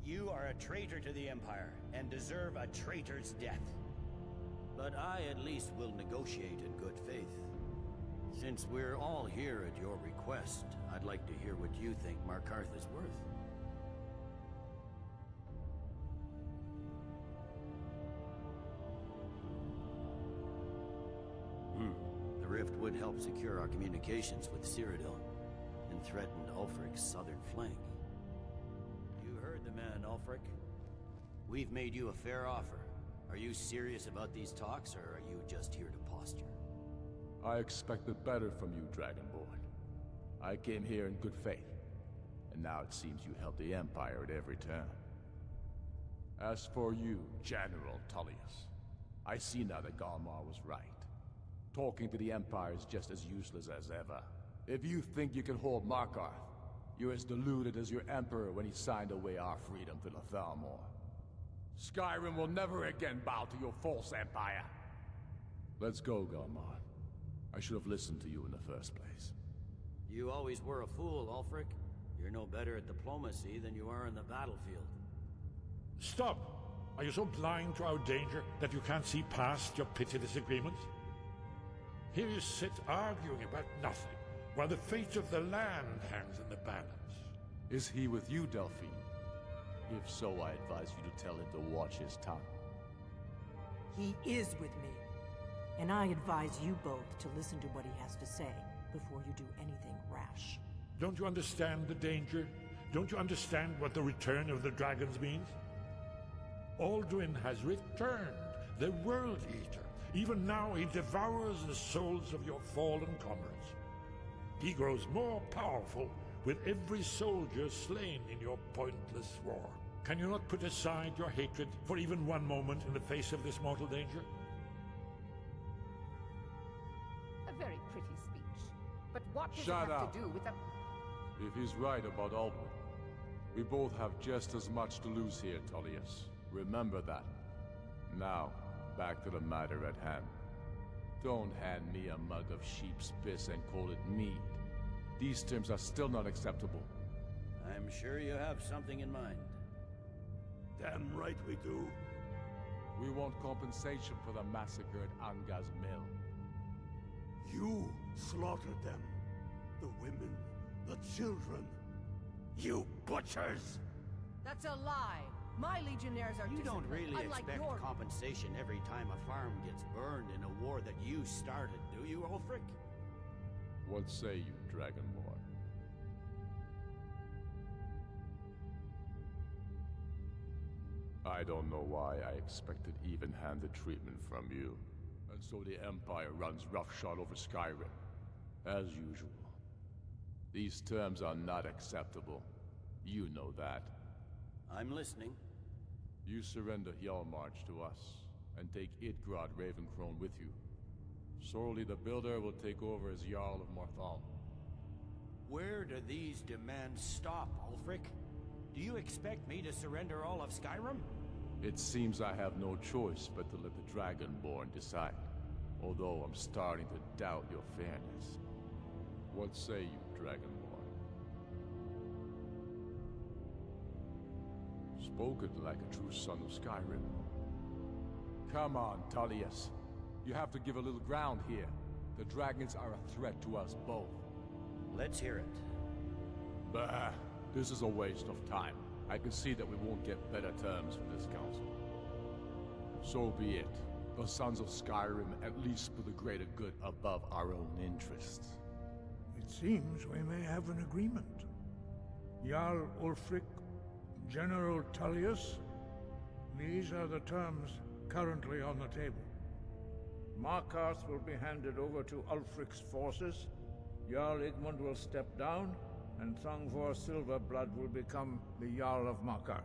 S14: You are a traitor to the Empire, and deserve a traitor's death. But I at least will negotiate in good faith. Since we're all here at your request, I'd like to hear what you think Markarth is worth. The rift would help secure our communications with Cyrodiil and threaten Ulfric's southern flank. You heard the man, Ulfric. We've made you a fair offer. Are you serious about these talks, or are you just here to posture?
S12: I expected better from you, Dragonborn. I came here in good faith, and now it seems you help the Empire at every turn. As for you, General Tullius, I see now that Galmar was right. Talking to the Empire is just as useless as ever. If you think you can hold Markarth, you're as deluded as your Emperor when he signed away our freedom to the Thalmor. Skyrim will never again bow to your false empire. Let's go, Galmar. I should have listened to you in the first place.
S14: You always were a fool, Ulfric. You're no better at diplomacy than you are in the battlefield.
S5: Stop! Are you so blind to our danger that you can't see past your petty disagreements? Here you sit arguing about nothing, while the fate of the land hangs in the balance.
S12: Is he with you, Delphine? If so, I advise you to tell him to watch his tongue.
S9: He is with me. And I advise you both to listen to what he has to say before you do anything rash.
S5: Don't you understand the danger? Don't you understand what the return of the dragons means? Alduin has returned, the World Eater. Even now he devours the souls of your fallen comrades. He grows more powerful with every soldier slain in your pointless war. Can you not put aside your hatred for even one moment in the face of this mortal danger?
S6: A very pretty speech. But what does
S12: Shut
S6: it have
S12: up.
S6: to do with a...
S12: If he's right about Alduin, we both have just as much to lose here, Tullius. Remember that. Now, back to the matter at hand. Don't hand me a mug of sheep's piss and call it mead. These terms are still not acceptable.
S14: I'm sure you have something in mind.
S7: Damn right we do.
S12: We want compensation for the massacre at Anga's mill.
S7: You slaughtered them. The women, the children. You butchers!
S11: That's a lie. My legionnaires are
S14: You don't
S11: disciplined,
S14: really
S11: unlike
S14: expect
S11: your...
S14: compensation every time a farm gets burned in a war that you started, do you, Ulfric?
S12: What say you, Dragonborn? I don't know why I expected even-handed treatment from you. And so the Empire runs roughshod over Skyrim. As usual. These terms are not acceptable. You know that.
S14: I'm listening.
S12: You surrender Hjalmarch to us, and take Idgrod Ravencrone with you. Sorely the Builder will take over as Jarl of Morthal.
S14: Where do these demands stop, Ulfric? Do you expect me to surrender all of Skyrim?
S12: It seems I have no choice but to let the Dragonborn decide. Although I'm starting to doubt your fairness. What say you, Dragonborn? Spoken like a true son of Skyrim. Come on, Tullius. You have to give a little ground here. The dragons are a threat to us both.
S14: Let's hear it.
S12: Bah, this is a waste of time. I can see that we won't get better terms from this council. So be it. The sons of Skyrim at least put the greater good above our own interests.
S8: It seems we may have an agreement. Jarl Ulfric, General Tullius, these are the terms currently on the table. Markarth will be handed over to Ulfric's forces, Jarl Igmund will step down, and Thongvor Silverblood will become the Jarl of Markarth.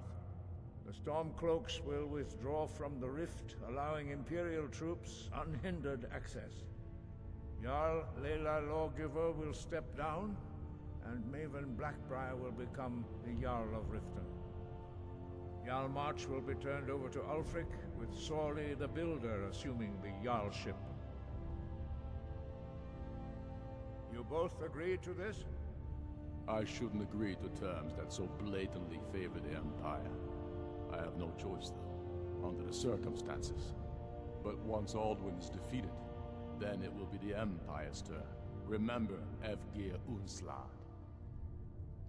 S8: The Stormcloaks will withdraw from the rift, allowing Imperial troops unhindered access. Jarl Layla Lawgiver will step down, and Maven Blackbriar will become the Jarl of Riften. Hjalmarch will be turned over to Ulfric, with Sorley the Builder assuming the Jarlship. You both agree to this?
S12: I shouldn't agree to terms that so blatantly favor the Empire. I have no choice, though, under the circumstances. But once Alduin is defeated, then it will be the Empire's turn. Remember Evgir Unslad.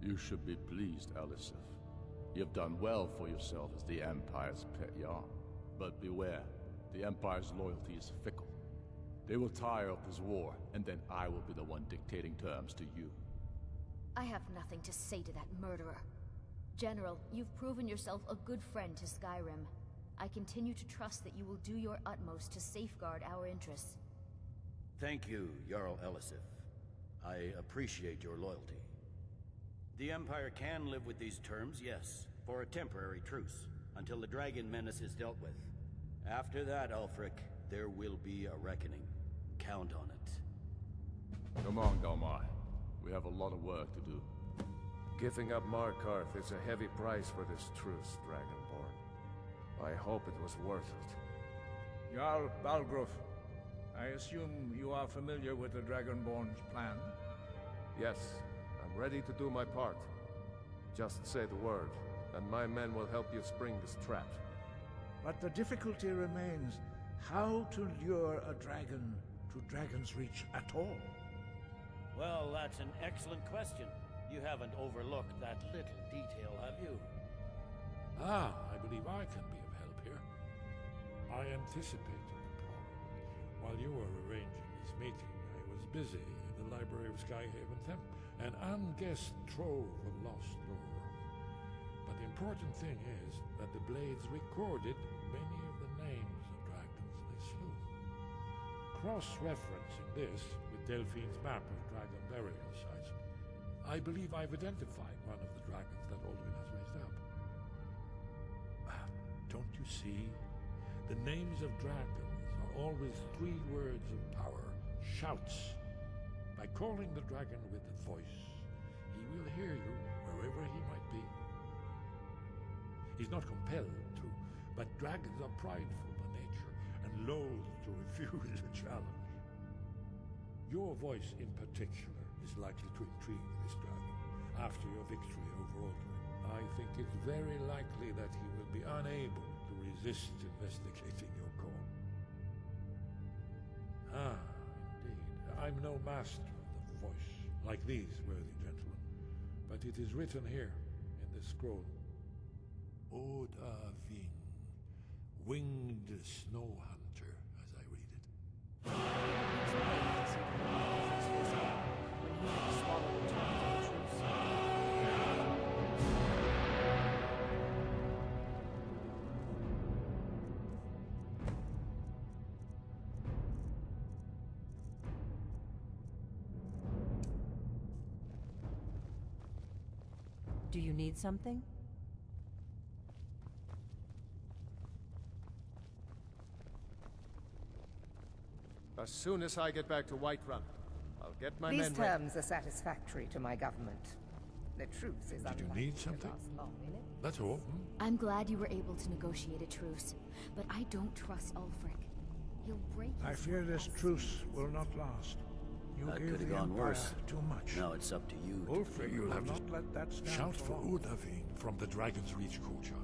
S12: You should be pleased, Elisif. You have done well for yourself as the Empire's pet Jarl. But beware, the Empire's loyalty is fickle. They will tire of this war, and then I will be the one dictating terms to you.
S1: I have nothing to say to that murderer. General, you've proven yourself a good friend to Skyrim. I continue to trust that you will do your utmost to safeguard our interests.
S14: Thank you, Jarl Elisif. I appreciate your loyalty. The Empire can live with these terms, yes, for a temporary truce, until the dragon menace is dealt with. After that, Ulfric, there will be a reckoning. Count on it.
S12: Come on, Galmar. We have a lot of work to do.
S15: Giving up Markarth is a heavy price for this truce, Dragonborn. I hope it was worth it.
S8: Jarl Balgruuf, I assume you are familiar with the Dragonborn's plan?
S15: Yes, I'm ready to do my part. Just say the word, and my men will help you spring this trap.
S8: But the difficulty remains how to lure a dragon to Dragon's Reach at all.
S14: Well, that's an excellent question. You haven't overlooked that little detail, have you?
S5: Ah, I believe I can be of help here. I anticipated the problem. While you were arranging this meeting, I was busy in the library of Skyhaven Temp, an unguessed trove of lost lore. But the important thing is that the Blades recorded many of the names of dragons they slew. Cross-referencing this with Delphine's map of dragon burial sites, I believe I've identified one of the dragons that Alduin has raised up. Don't you see? The names of dragons are always 3 words of power, shouts. By calling the dragon with a voice, he will hear you wherever he might be. He's not compelled to, but dragons are prideful by nature and loath to refuse a challenge. Your voice in particular is likely to intrigue this dragon after your victory over Alduin. I think it's very likely that he will be unable to resist investigating your call. Ah, indeed. I'm no master of the voice, like these worthy gentlemen, but it is written here in this scroll. Oda Ving, winged snow hunter, as I read it.
S9: Do you need something?
S15: As soon as I get back to Whiterun, I'll get my
S6: These
S15: men ready.
S6: terms are satisfactory to my government. The truce is
S5: Did you
S6: unlikely
S5: need
S6: to
S5: something?
S6: last long, innit?
S5: That's all.
S1: I'm glad you were able to negotiate a truce, but I don't trust Ulfric. He'll break his
S8: I fear this truce will not last. You
S14: That
S8: gave
S14: could have
S8: the
S14: gone
S8: Empire
S14: worse.
S8: too much.
S14: Now it's up to you.
S8: Ulfric
S5: You'll
S8: will
S5: have to
S8: not let that stand
S5: shout for
S8: long.
S5: Udavine from the Dragon's Reach courtyard.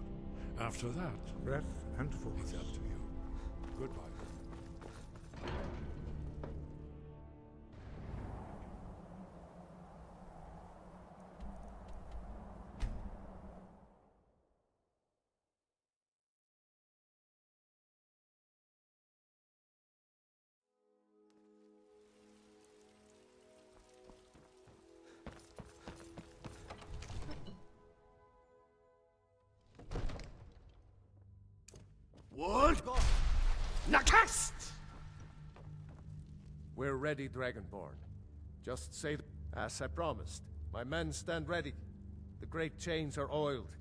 S5: After that,
S8: Breath and focus.
S5: it's up to you. Goodbye.
S15: Wood! Nakast! We're ready, Dragonborn. Just say, as I promised, my men stand ready. The great chains are oiled.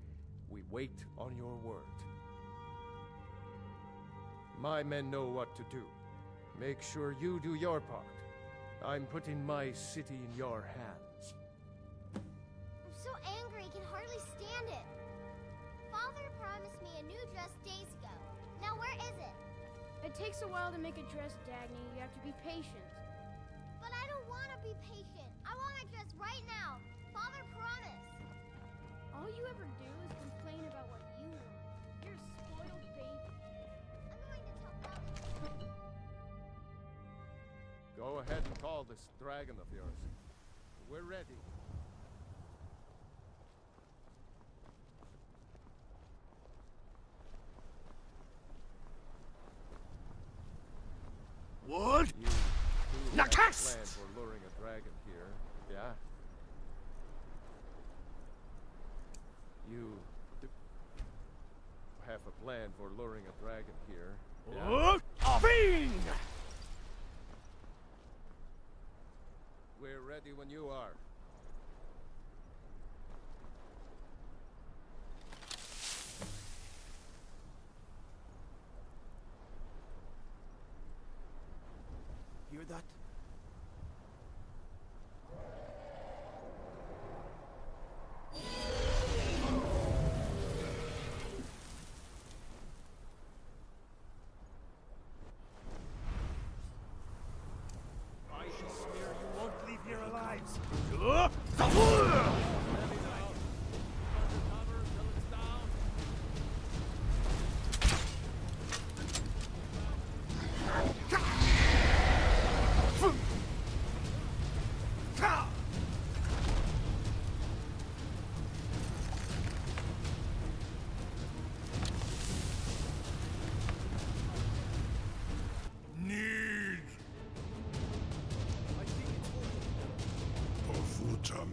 S15: We wait on your word. My men know what to do. Make sure you do your part. I'm putting my city in your hands.
S16: I'm so angry I can hardly stand it. Father promised me a new dress days ago. Now where is it?
S17: It takes a while to make a dress, Dagny. You have to be patient.
S16: But I don't want to be patient. I want a dress right now. Father promised.
S17: All you ever do is complain about what you want. You're a spoiled baby.
S16: I'm going to tell Father.
S15: Go ahead and call this dragon of yours. We're ready. have a plan for luring a dragon here.
S7: Fiend!
S15: We're ready when you are.
S7: Hear that?
S4: I shall swear you won't leave here alive.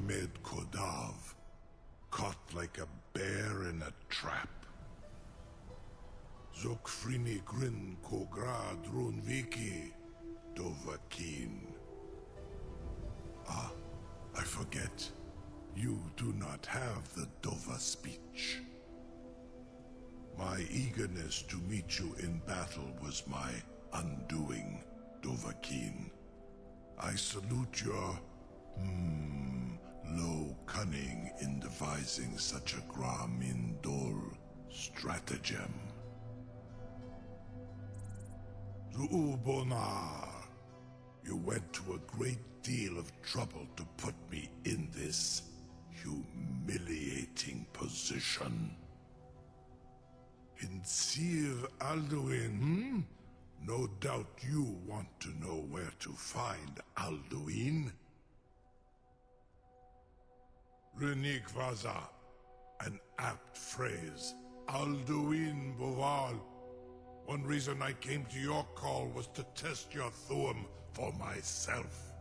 S3: Med Kodav, caught like a bear in a trap. Zokfrini Grin Kogra Drunviki Dovakin. Ah, I forget. You do not have the Dova speech. My eagerness to meet you in battle was my undoing, Dovakin. I salute your low cunning in devising such a Gramin Dol stratagem. Zuubonar, you went to a great deal of trouble to put me in this humiliating position. Insir Alduin, No doubt you want to know where to find Alduin. Renik Vaza, an apt phrase. Alduin Boval. One reason I came to your call was to test your Thuum for myself.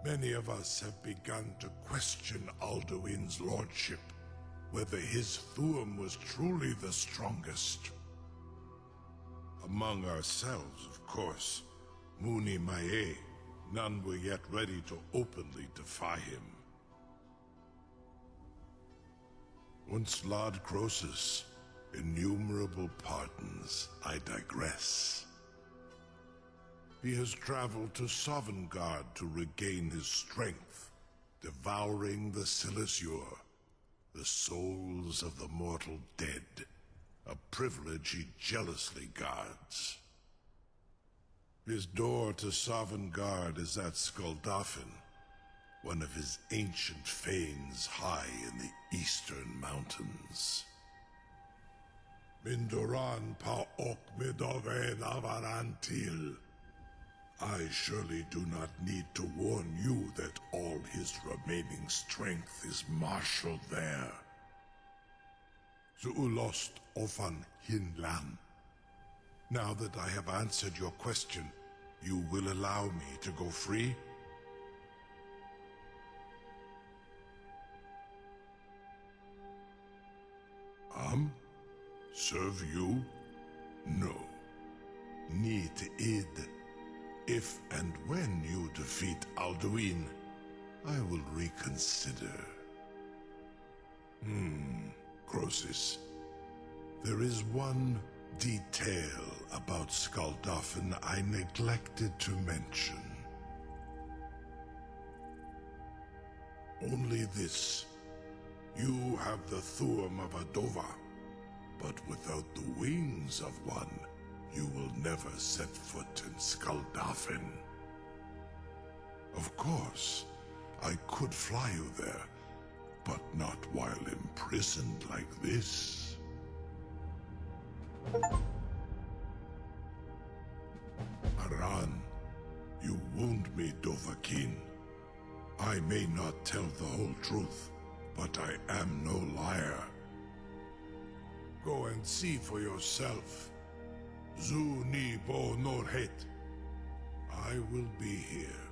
S3: Many of us have begun to question Alduin's lordship, whether his Thuum was truly the strongest. Among ourselves, of course, Muni Mae, none were yet ready to openly defy him. Once Lord Croesus, innumerable pardons, I digress. He has traveled to Sovngarde to regain his strength, devouring the Silesure, the souls of the mortal dead, a privilege he jealously guards. His door to Sovngarde is at Skuldafn, one of his ancient fanes high in the eastern mountains. Mindoran pa ok midoven avarantil. I surely do not need to warn you that all his remaining strength is marshaled there. Zuulost ofan hinlan. Now that I have answered your question, you will allow me to go free? Serve you? No. Need id. If and when you defeat Alduin, I will reconsider. Croesus. There is one detail about Skuldafn I neglected to mention. Only this. You have the Thuum of a Dova, but without the wings of one, you will never set foot in Skuldafn. Of course, I could fly you there, but not while imprisoned like this. Aran, you wound me, Dovahkiin. I may not tell the whole truth, but I am no liar. Go and see for yourself. Zu ni bo norhet. I will be here,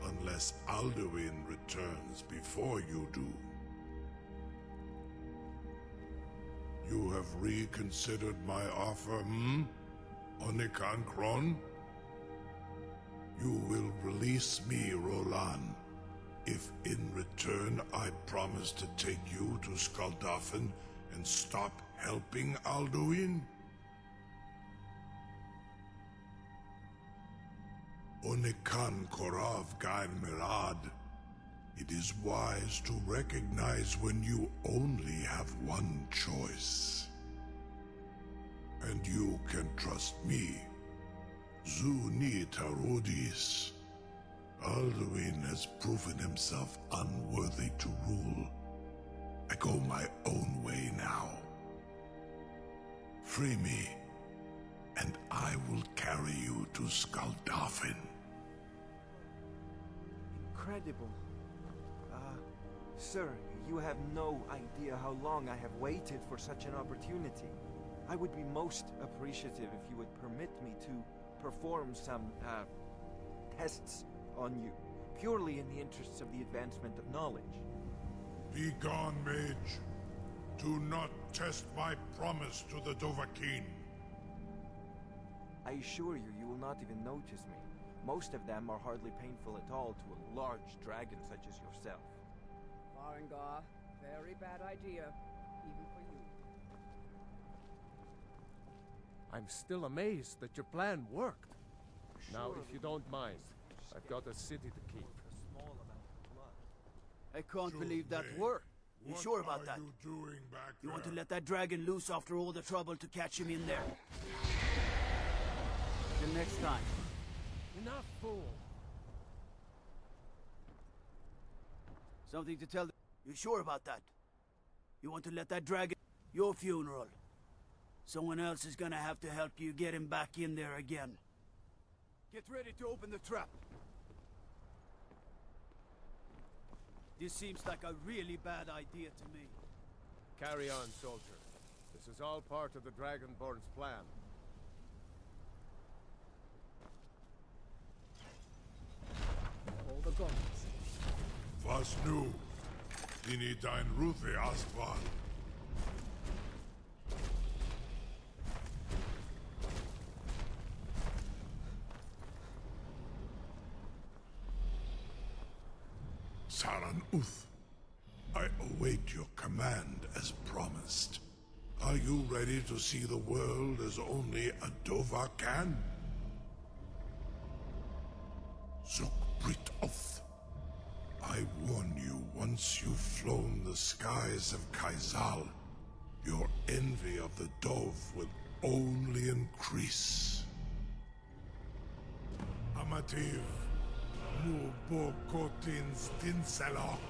S3: unless Alduin returns before you do. You have reconsidered my offer, Onikan Kron? You will release me, Roland, if in return I promise to take you to Skaldafen and stop helping Alduin? Onikan Korav Gain Mirad. It is wise to recognize when you only have one choice. And you can trust me. Zuni Tarudis. Alduin has proven himself unworthy to rule. I go my own way now. Free me, and I will carry you to Skaldafen.
S18: Incredible. Sir, you have no idea how long I have waited for such an opportunity. I would be most appreciative if you would permit me to perform some, tests on you, purely in the interests of the advancement of knowledge.
S3: Be gone, mage. Do not test my promise to the Dovahkiin.
S18: I assure you, you will not even notice me. Most of them are hardly painful at all to a large dragon such as yourself.
S11: Farengar, very bad idea, even for you.
S15: I'm still amazed that your plan worked. Now, if you don't mind, I've got a city to keep.
S19: I can't believe that worked. You sure about that? You want to let that dragon loose after all the trouble to catch him in there? Till next time.
S15: Enough, fool!
S19: Something to tell. You sure about that? You want to let that dragon... Your funeral. Someone else is gonna have to help you get him back in there again. Get ready to open the trap. This seems like a really bad idea to me.
S15: Carry on, soldier. This is all part of the Dragonborn's plan.
S11: All the guns.
S3: Was nu? Dini dein Rufe Astval. Saran Uth, I await your command as promised. Are you ready to see the world as only a Dova can? Zukbrit Oth. I warn you, once you've flown the skies of Kaizal, your envy of the Dove will only increase. Amativ, Mubo Kotin Stinselok.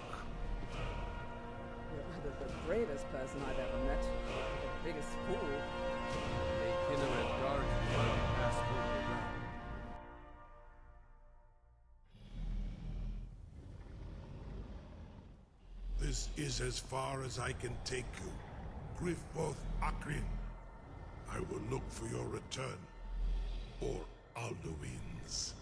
S11: You're either the bravest person I've ever met, or the biggest fool.
S15: A Kinneret guard passed through the ground.
S3: This is as far as I can take you. Grifboth Akrin. I will look for your return. Or Alduin's.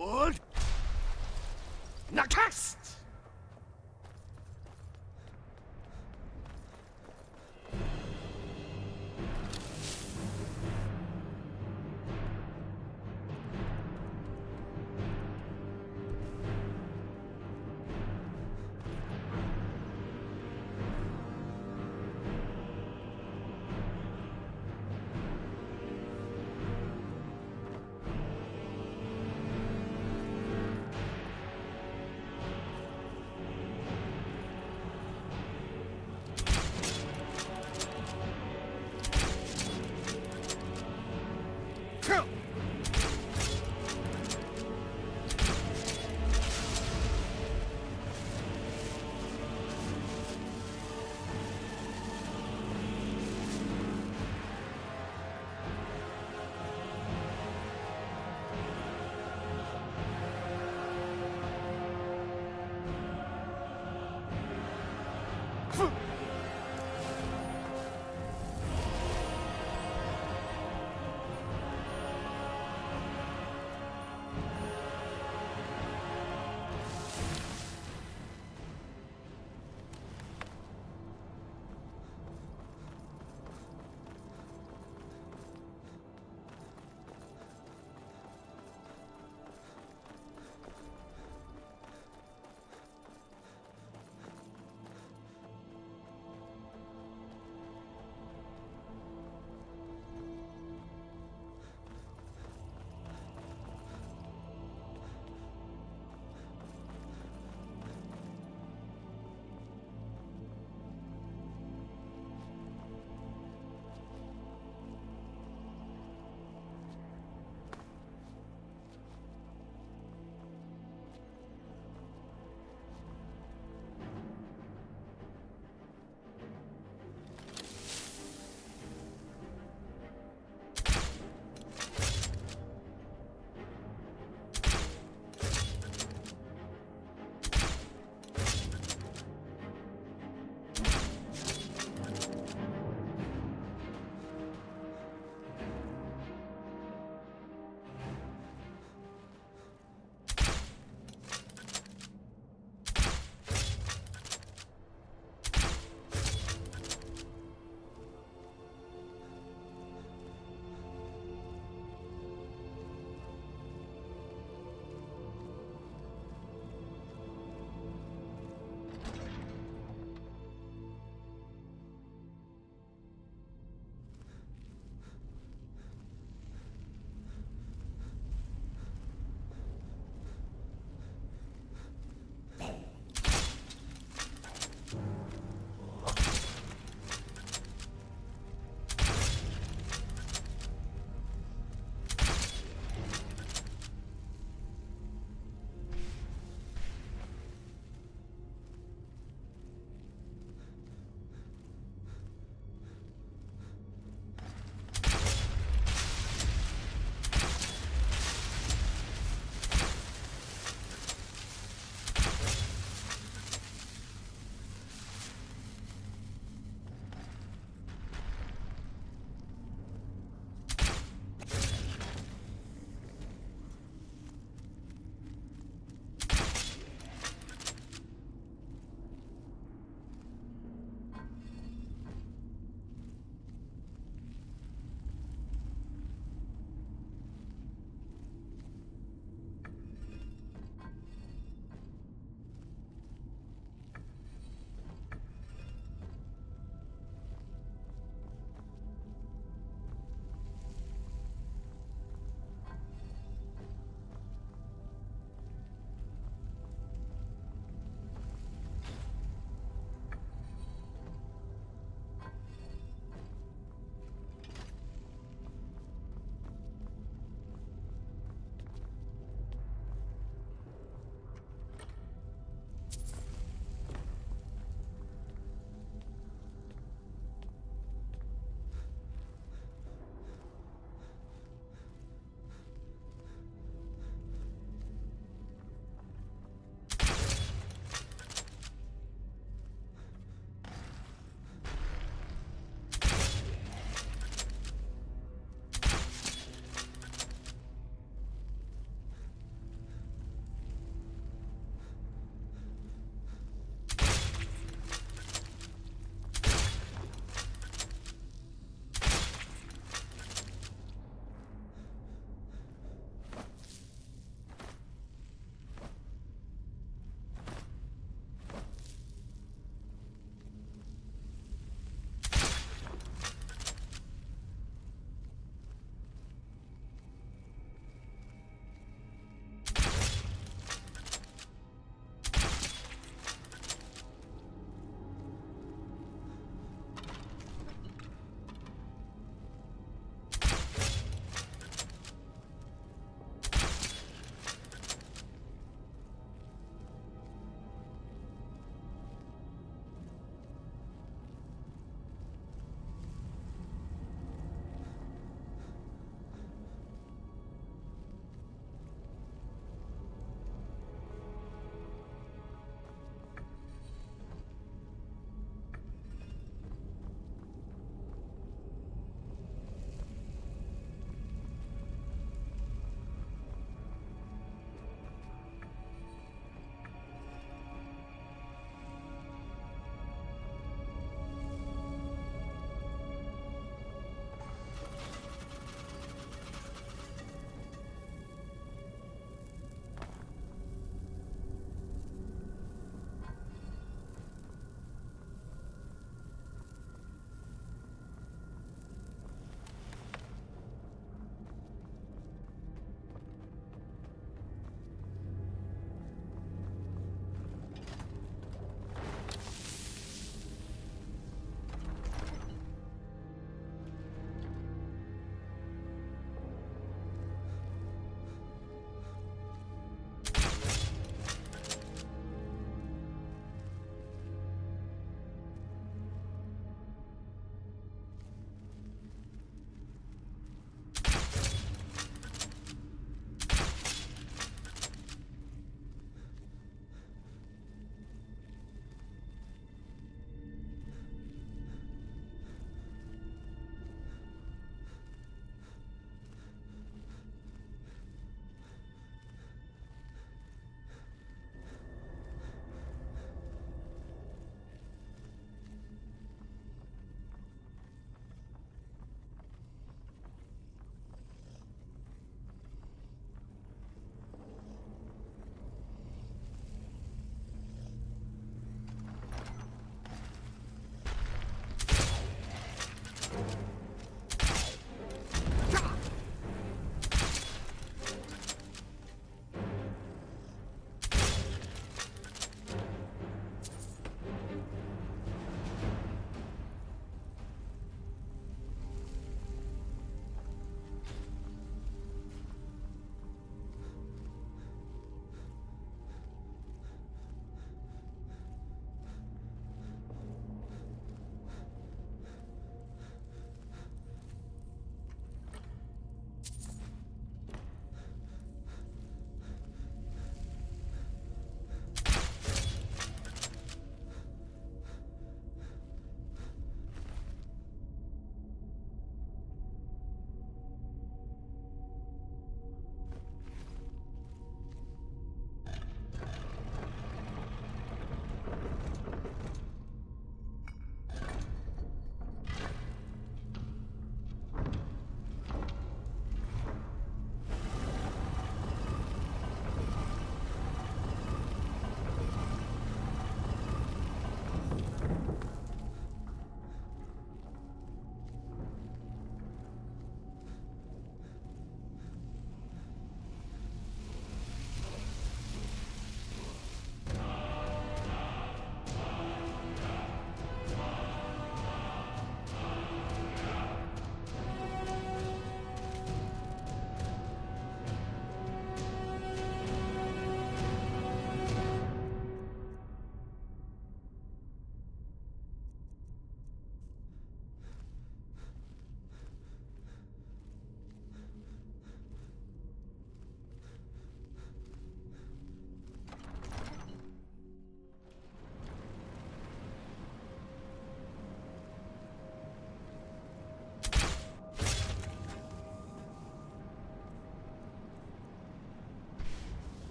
S19: Wood? Nakast!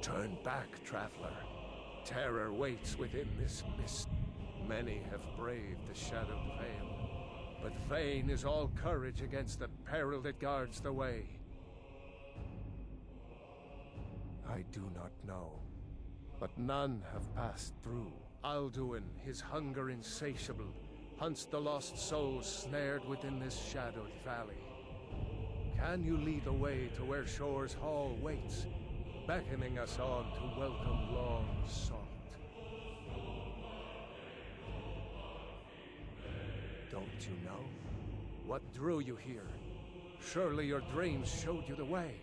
S15: Turn back, traveler. Terror waits within this mist. Many have braved the shadowed veil, but vain is all courage against the peril that guards the way. I do not know, but none have passed through. Alduin, his hunger insatiable, hunts the lost souls snared within this shadowed valley. Can you lead the way to where Shore's Hall waits, beckoning us on to welcome long sought? Don't you know? What drew you here? Surely your dreams showed you the way.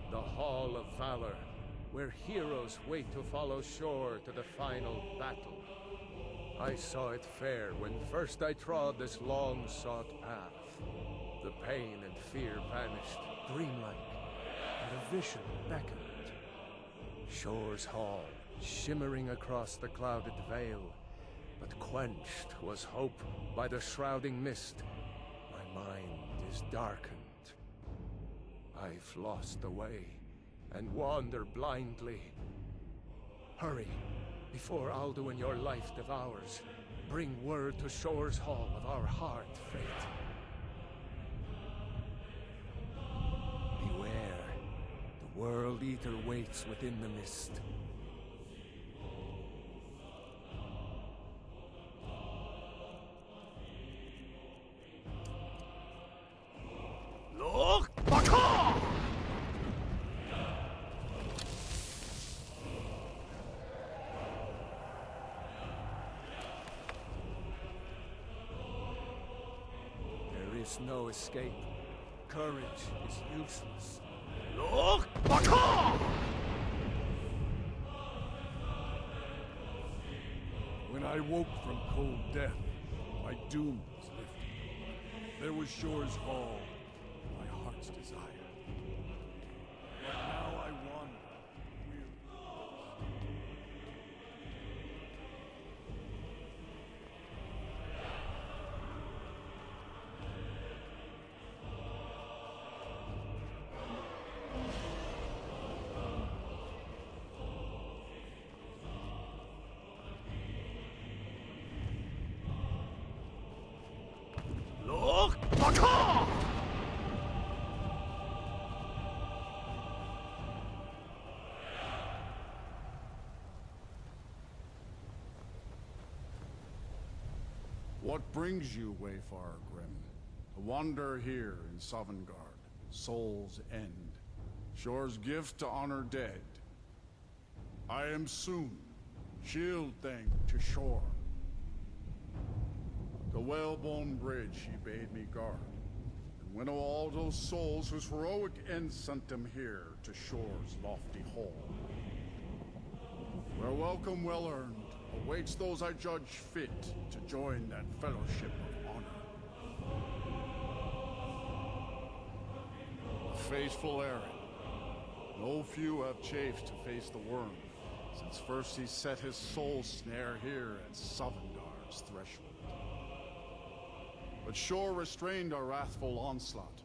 S15: The Hall of Valor, where heroes wait to follow Shore to the final battle. I saw it fair when first I trod this long-sought path. The pain and fear vanished, dreamlike, and a vision beckoned. Shore's Hall, shimmering across the clouded veil, but quenched was hope by the shrouding mist. My mind is darkened. I've lost the way, and wander blindly. Hurry, before Alduin your life devours. Bring word to Shore's Hall of our hard fate. Beware, the World Eater waits within the mist.
S10: Look! Baka!
S15: There is no escape. Courage is useless.
S10: Look! Baka!
S7: When I woke from cold death, my doom was lifted. There was Shore's Hall, my heart's desire. But now I wander, weary.
S10: Look! Baka!
S20: What brings you, Wayfarer Grim? To wander here in Sovngarde, Soul's End, Shore's gift to honor dead. I am Soon, shield thing to Shore. The Whalebone Bridge he bade me guard, and winnow all those souls whose heroic end sent them here to Shore's lofty hall. Where welcome well earned awaits those I judge fit to join that fellowship of honor. A faithful errand. No few have chafed to face the worm, since first he set his soul snare here at Sovngarde's threshold. But Shore restrained our wrathful onslaught.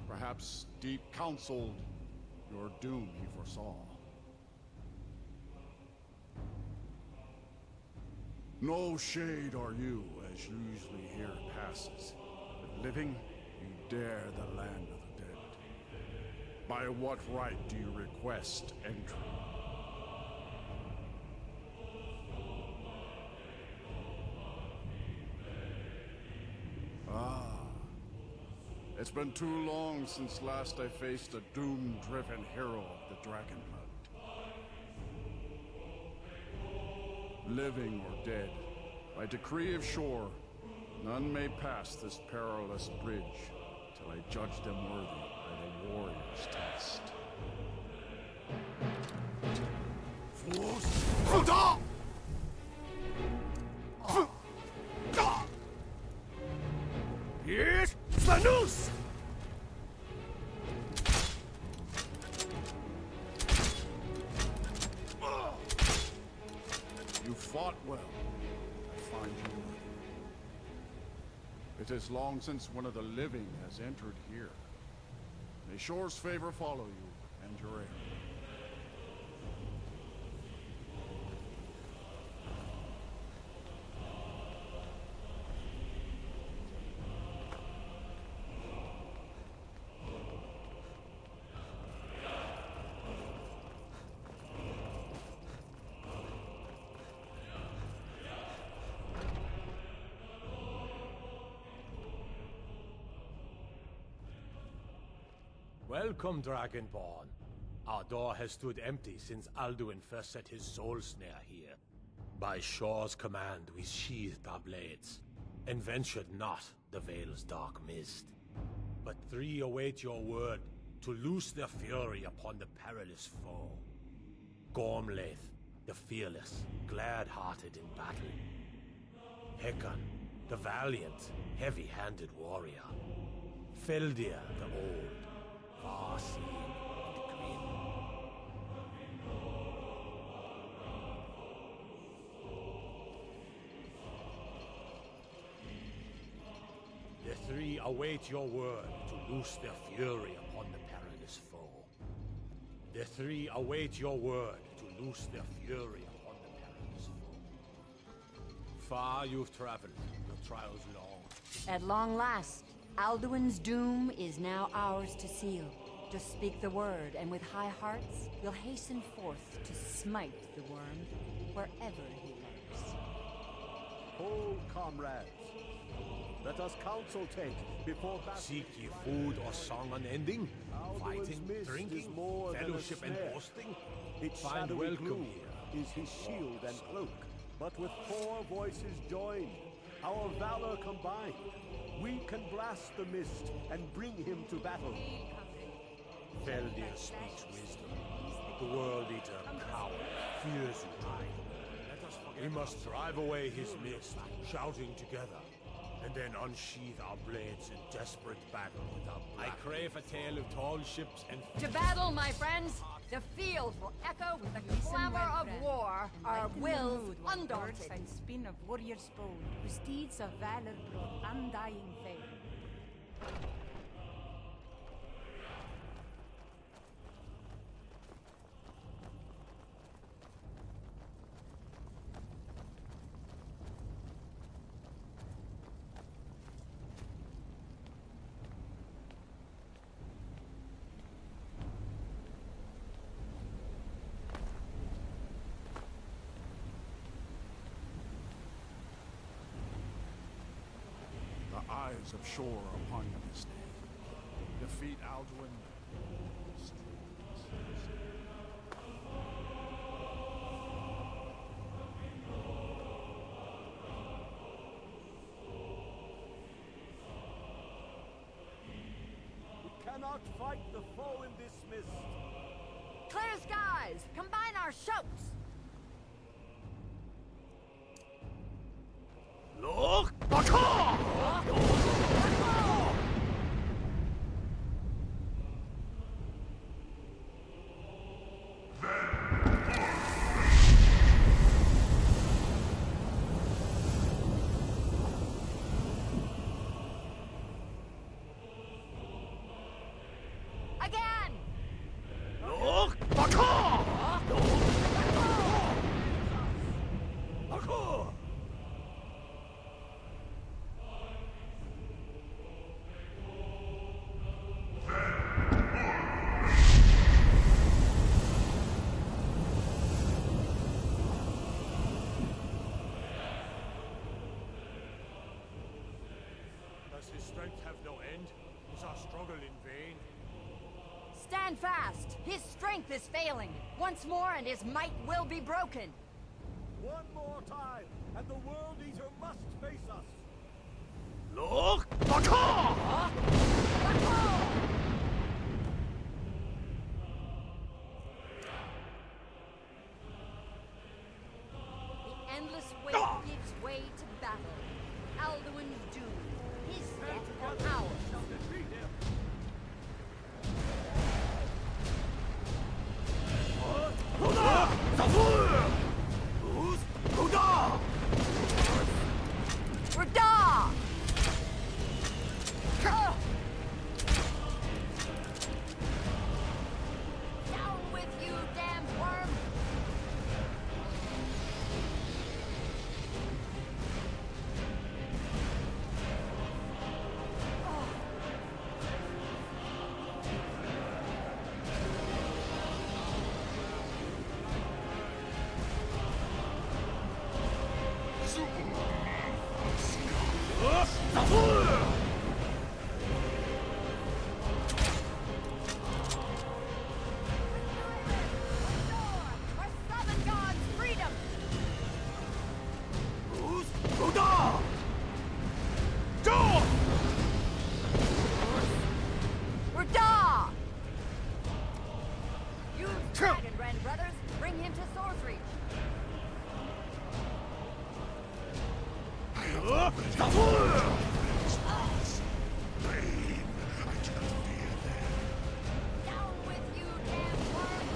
S20: Perhaps deep counseled your doom he foresaw. No shade are you, as usually here passes. But living, you dare the land of the dead. By what right do you request entry? It's been too long since last I faced a doom-driven hero of the Dragonblood. Living or dead, by decree of Shore, none may pass this perilous bridge till I judge them worthy by the warrior's test.
S7: Yes, Svanus!
S20: You fought well. I find you worthy. It is long since one of the living has entered here. May Shore's favor follow you and your heir.
S21: Welcome, Dragonborn. Our door has stood empty since Alduin first set his soul snare here. By Shor's command, we sheathed our blades, and ventured not the Vale's dark mist. But three await your word to loose their fury upon the perilous foe. Gormlaith, the fearless, glad-hearted in battle. Hekon, the valiant, heavy-handed warrior. Feldir, the old, far-seeing and grim. The three await your word to loose their fury upon the perilous foe. The three await your word to loose their fury upon the perilous foe. Far you've traveled, your trials long.
S22: At long last, Alduin's doom is now ours to seal. Just speak the word, and with high hearts, we'll hasten forth to smite the worm wherever he lurks.
S7: Hold, comrades. Let us counsel take before battle.
S21: Seek ye food or song unending? Fighting,
S7: mist
S21: drinking,
S7: is more than a
S21: fellowship and
S7: snare.
S21: boasting?
S7: Its
S21: Find
S7: shadowy
S21: welcome
S7: gloom
S21: here.
S7: is his shield and cloak. But with 4 voices joined, our valor combined, we can blast the mist and bring him to battle.
S21: Feldir speaks wisdom. The World Eater, coward, fears you high. We must drive away his mist, shouting together, and then unsheath our blades in desperate battle with our I crave a tale of tall ships and...
S22: To battle, my friends! The field will echo with the clamor of war, our wills undaunted.
S23: And spin of warrior's bone, whose deeds of valor brought undying fame.
S20: The eyes of Shor are upon you this day. Defeat Alduin.
S7: We cannot fight the foe in this mist.
S22: Clear skies! Combine our shouts!
S7: Look! Baka!
S22: Again!
S7: Look! Baka! Baka!
S21: Does his strength have no end? Is our struggle in vain?
S22: Stand fast! His strength is failing. Once more and his might will be broken.
S7: One more time, and the World Eater must face us. Look! Baka!
S22: The endless way gives way to battle. Alduin's doom. His death or ours. Rada! Down with you, damned worm! Dragonrend brothers, bring him to sorcery. Down with you, damn worm!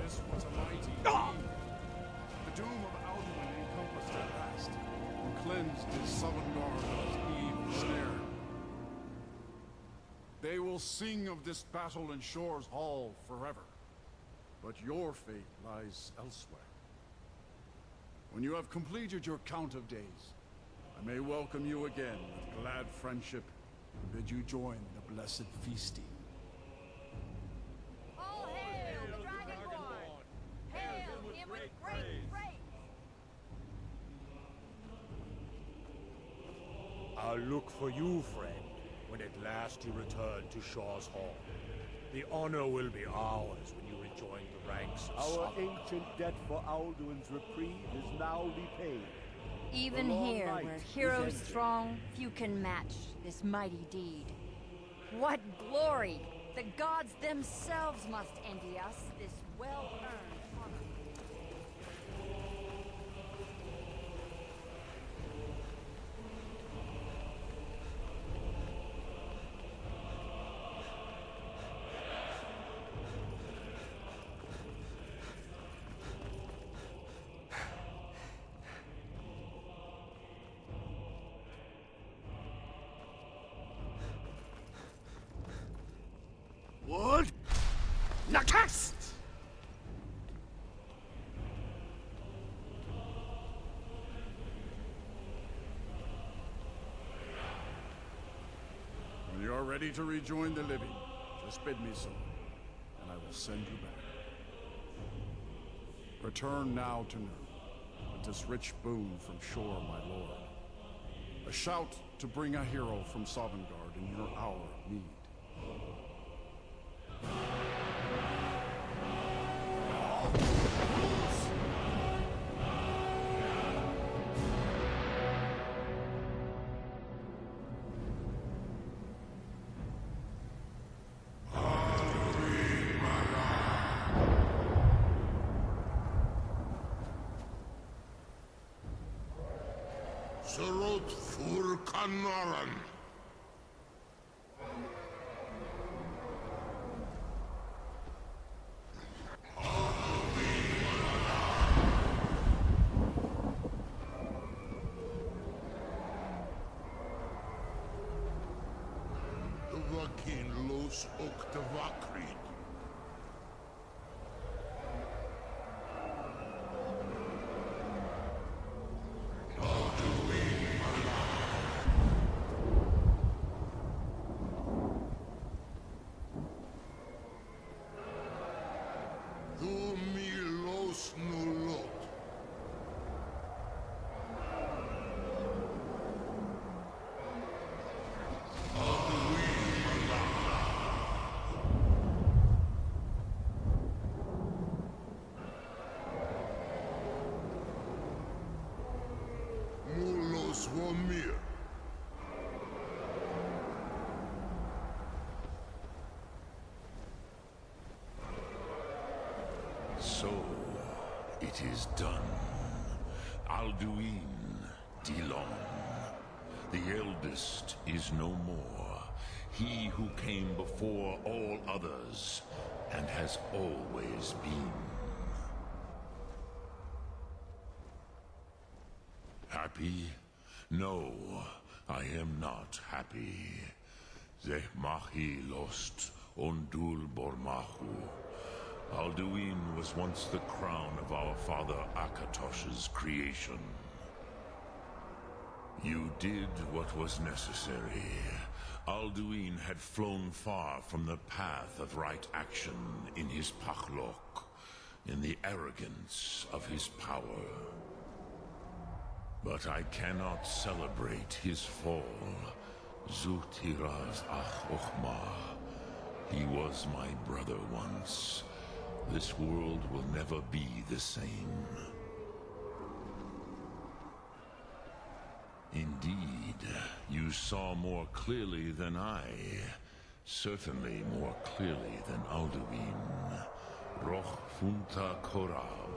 S20: This was a mighty deed. The doom of Alduin encompassed at last, and cleansed his Sovngarde of its evil snare. They will sing of this battle in Shor's Hall forever, but your fate lies elsewhere. When you have completed your count of days, I may welcome you again with glad friendship and bid you join the blessed feasting.
S22: All hail the Dragonborn! Hail him with great praise!
S21: I'll look for you, friend, when at last you return to Shaw's Hall. The honor will be ours when you rejoin the ranks of
S7: Our
S21: Sovngarde.
S7: ancient debt for Alduin's reprieve is now repaid.
S22: Even
S7: The long
S22: here,
S7: night
S22: where
S7: is
S22: heroes
S7: ended.
S22: throng, few can match this mighty deed. What glory! The gods themselves must envy us this well-earned honor.
S19: What? Nakast!
S20: When you are ready to rejoin the living, just bid me so, and I will send you back. Return now to Nurgle, with this rich boon from Shore, my lord. A shout to bring a hero from Sovngarde in your hour of need.
S3: Surot Fur Kanaran. Vakin Los Oktavakrid. Swamir. So, it is done. Alduin, Dilon. The eldest is no more. He who came before all others, and has always been. Happy? No, I am not happy. Zeh mahi lost ondul bormahu. Alduin was once the crown of our father Akatosh's creation. You did what was necessary. Alduin had flown far from the path of right action in his pachlok, in the arrogance of his power. But I cannot celebrate his fall. Zutiraz ach ochma. He was my brother once. This world will never be the same. Indeed, you saw more clearly than I. Certainly more clearly than Alduin. Roch funta korav.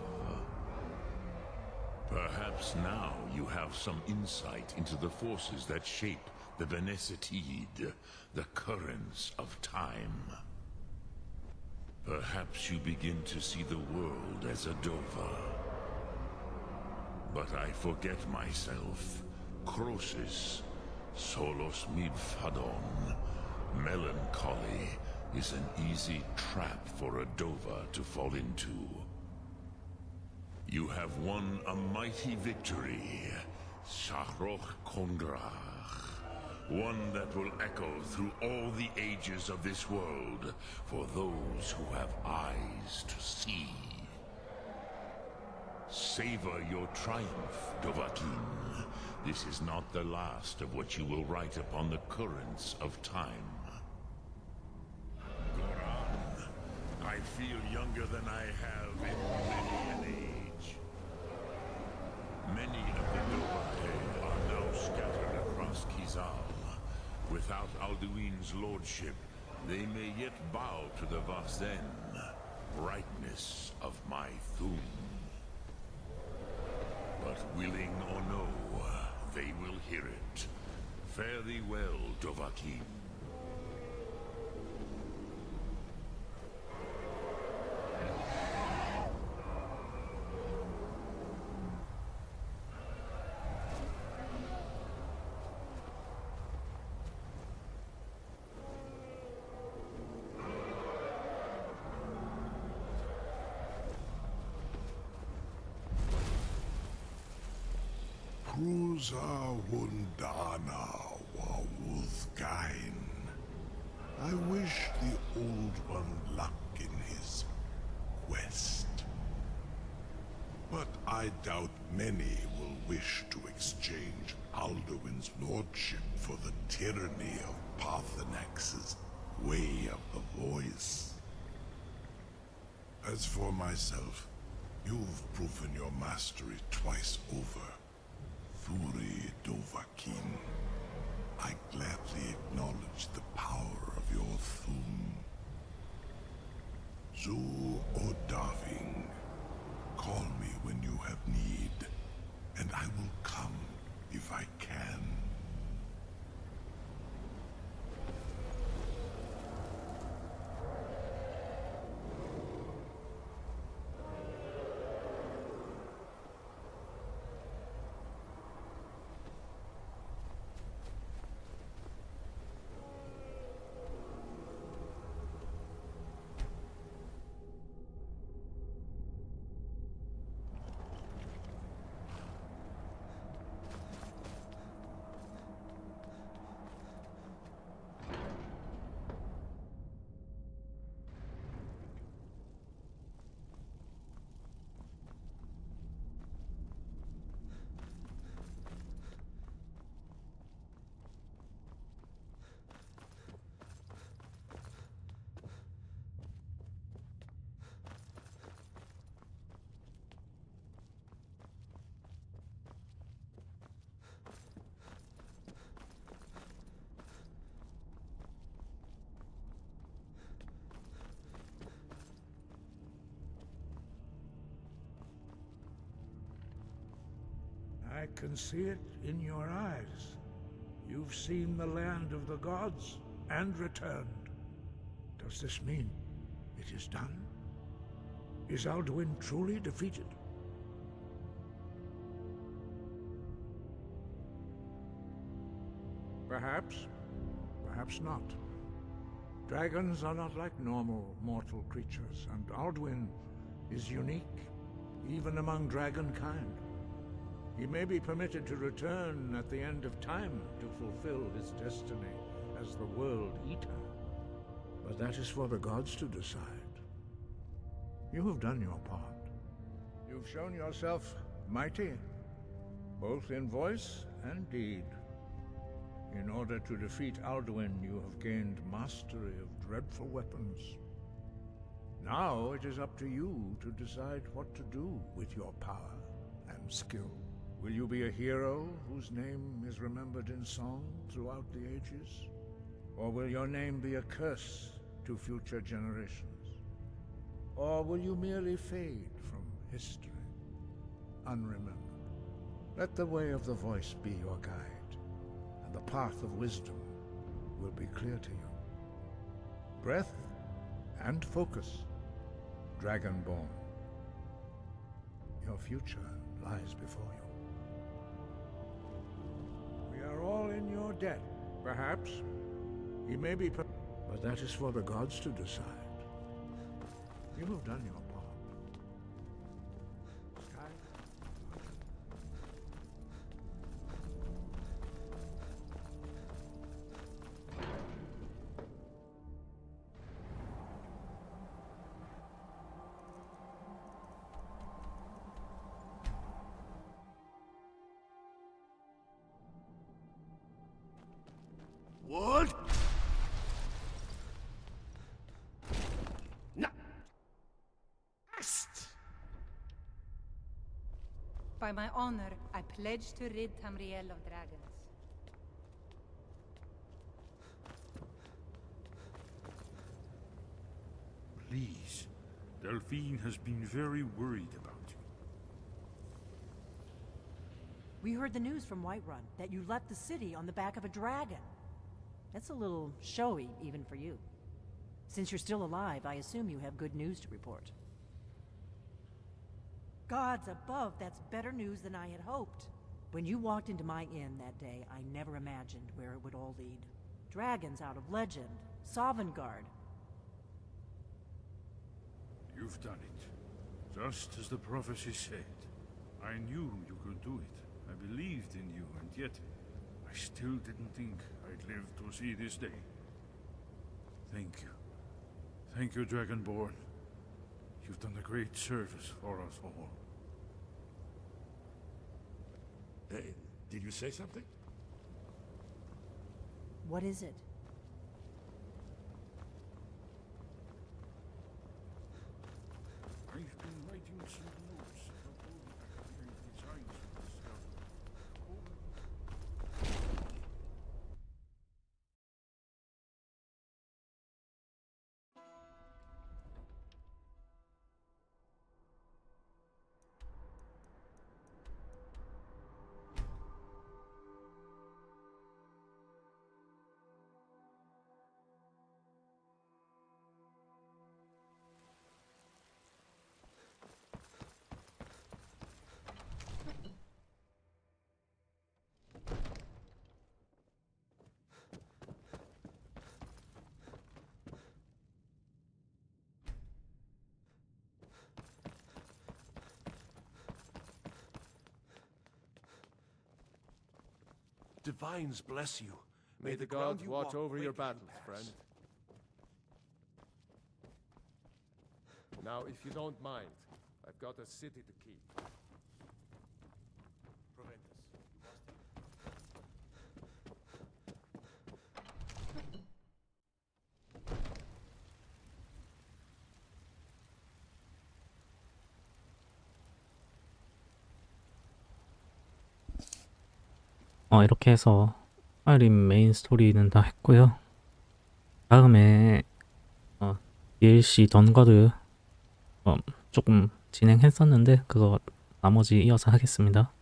S3: Perhaps now you have some insight into the forces that shape the Benesitid, the currents of time. Perhaps you begin to see the world as a Dova. But I forget myself. Crosis, solos midfadon. Melancholy is an easy trap for a Dova to fall into. You have won a mighty victory, Shahroch Kongrach. One that will echo through all the ages of this world for those who have eyes to see. Savor your triumph, Dovahkiin. This is not the last of what you will write upon the currents of time. Goran, I feel younger than I have in many an age. Many of the Dovahkiin are now scattered across Kizal. Without Alduin's lordship, they may yet bow to the Vasen, brightness of my Thum. But willing or no, they will hear it. Fare thee well, Dovahkiin.
S2: Cruza Wundana Wawuthgain. I wish the Old One luck in his quest. But I doubt many will wish to exchange Alduin's lordship for the tyranny of Parthenax's Way of the Voice. As for myself, you've proven your mastery twice over. Thuri Dovahkiin, I gladly acknowledge the power of your Thum. Zu Odaving, call me when you have need, and I will come if I can.
S8: I can see it in your eyes. You've seen the land of the gods and returned. Does this mean it is done? Is Alduin truly defeated? Perhaps, perhaps not. Dragons are not like normal mortal creatures, and Alduin is unique, even among dragonkind. He may be permitted to return at the end of time to fulfill his destiny as the World Eater. But that is for the gods to decide. You have done your part. You've shown yourself mighty, both in voice and deed. In order to defeat Alduin, you have gained mastery of dreadful weapons. Now it is up to you to decide what to do with your power and skill. Will you be a hero whose name is remembered in song throughout the ages? Or will your name be a curse to future generations? Or will you merely fade from history, unremembered? Let the way of the voice be your guide, and the path of wisdom will be clear to you. Breath and focus, Dragonborn. Your future lies before you. We are all in your debt, perhaps. He may be, but that is for the gods to decide. You have done your part.
S19: What? No.
S23: By my honor, I pledge to rid Tamriel of dragons.
S10: Please. Delphine has been very worried about you.
S9: We heard the news from Whiterun that you left the city on the back of a dragon. That's a little showy, even for you. Since you're still alive, I assume you have good news to report. Gods above, that's better news than I had hoped. When you walked into my inn that day, I never imagined where it would all lead. Dragons out of legend, Sovngarde.
S10: You've done it. Just as the prophecy said. I knew you could do it. I believed in you, and yet I still didn't think I'd live to see this day. Thank you. Thank you, Dragonborn. You've done a great service for us all.
S5: Did you say something?
S9: What is it?
S10: I've been writing some notes about all the academic designs we discovered.
S7: Divines bless you.
S15: May the
S7: ground
S15: gods
S7: you
S15: watch
S7: walk
S15: over your
S7: break you
S15: battles,
S7: pass.
S15: friend. Now, if you don't mind, I've got a city to keep.
S12: 이렇게 해서 스카이림 메인 스토리는 다 했고요. 다음에 DLC 던거드 조금 진행했었는데 그거 나머지 이어서 하겠습니다.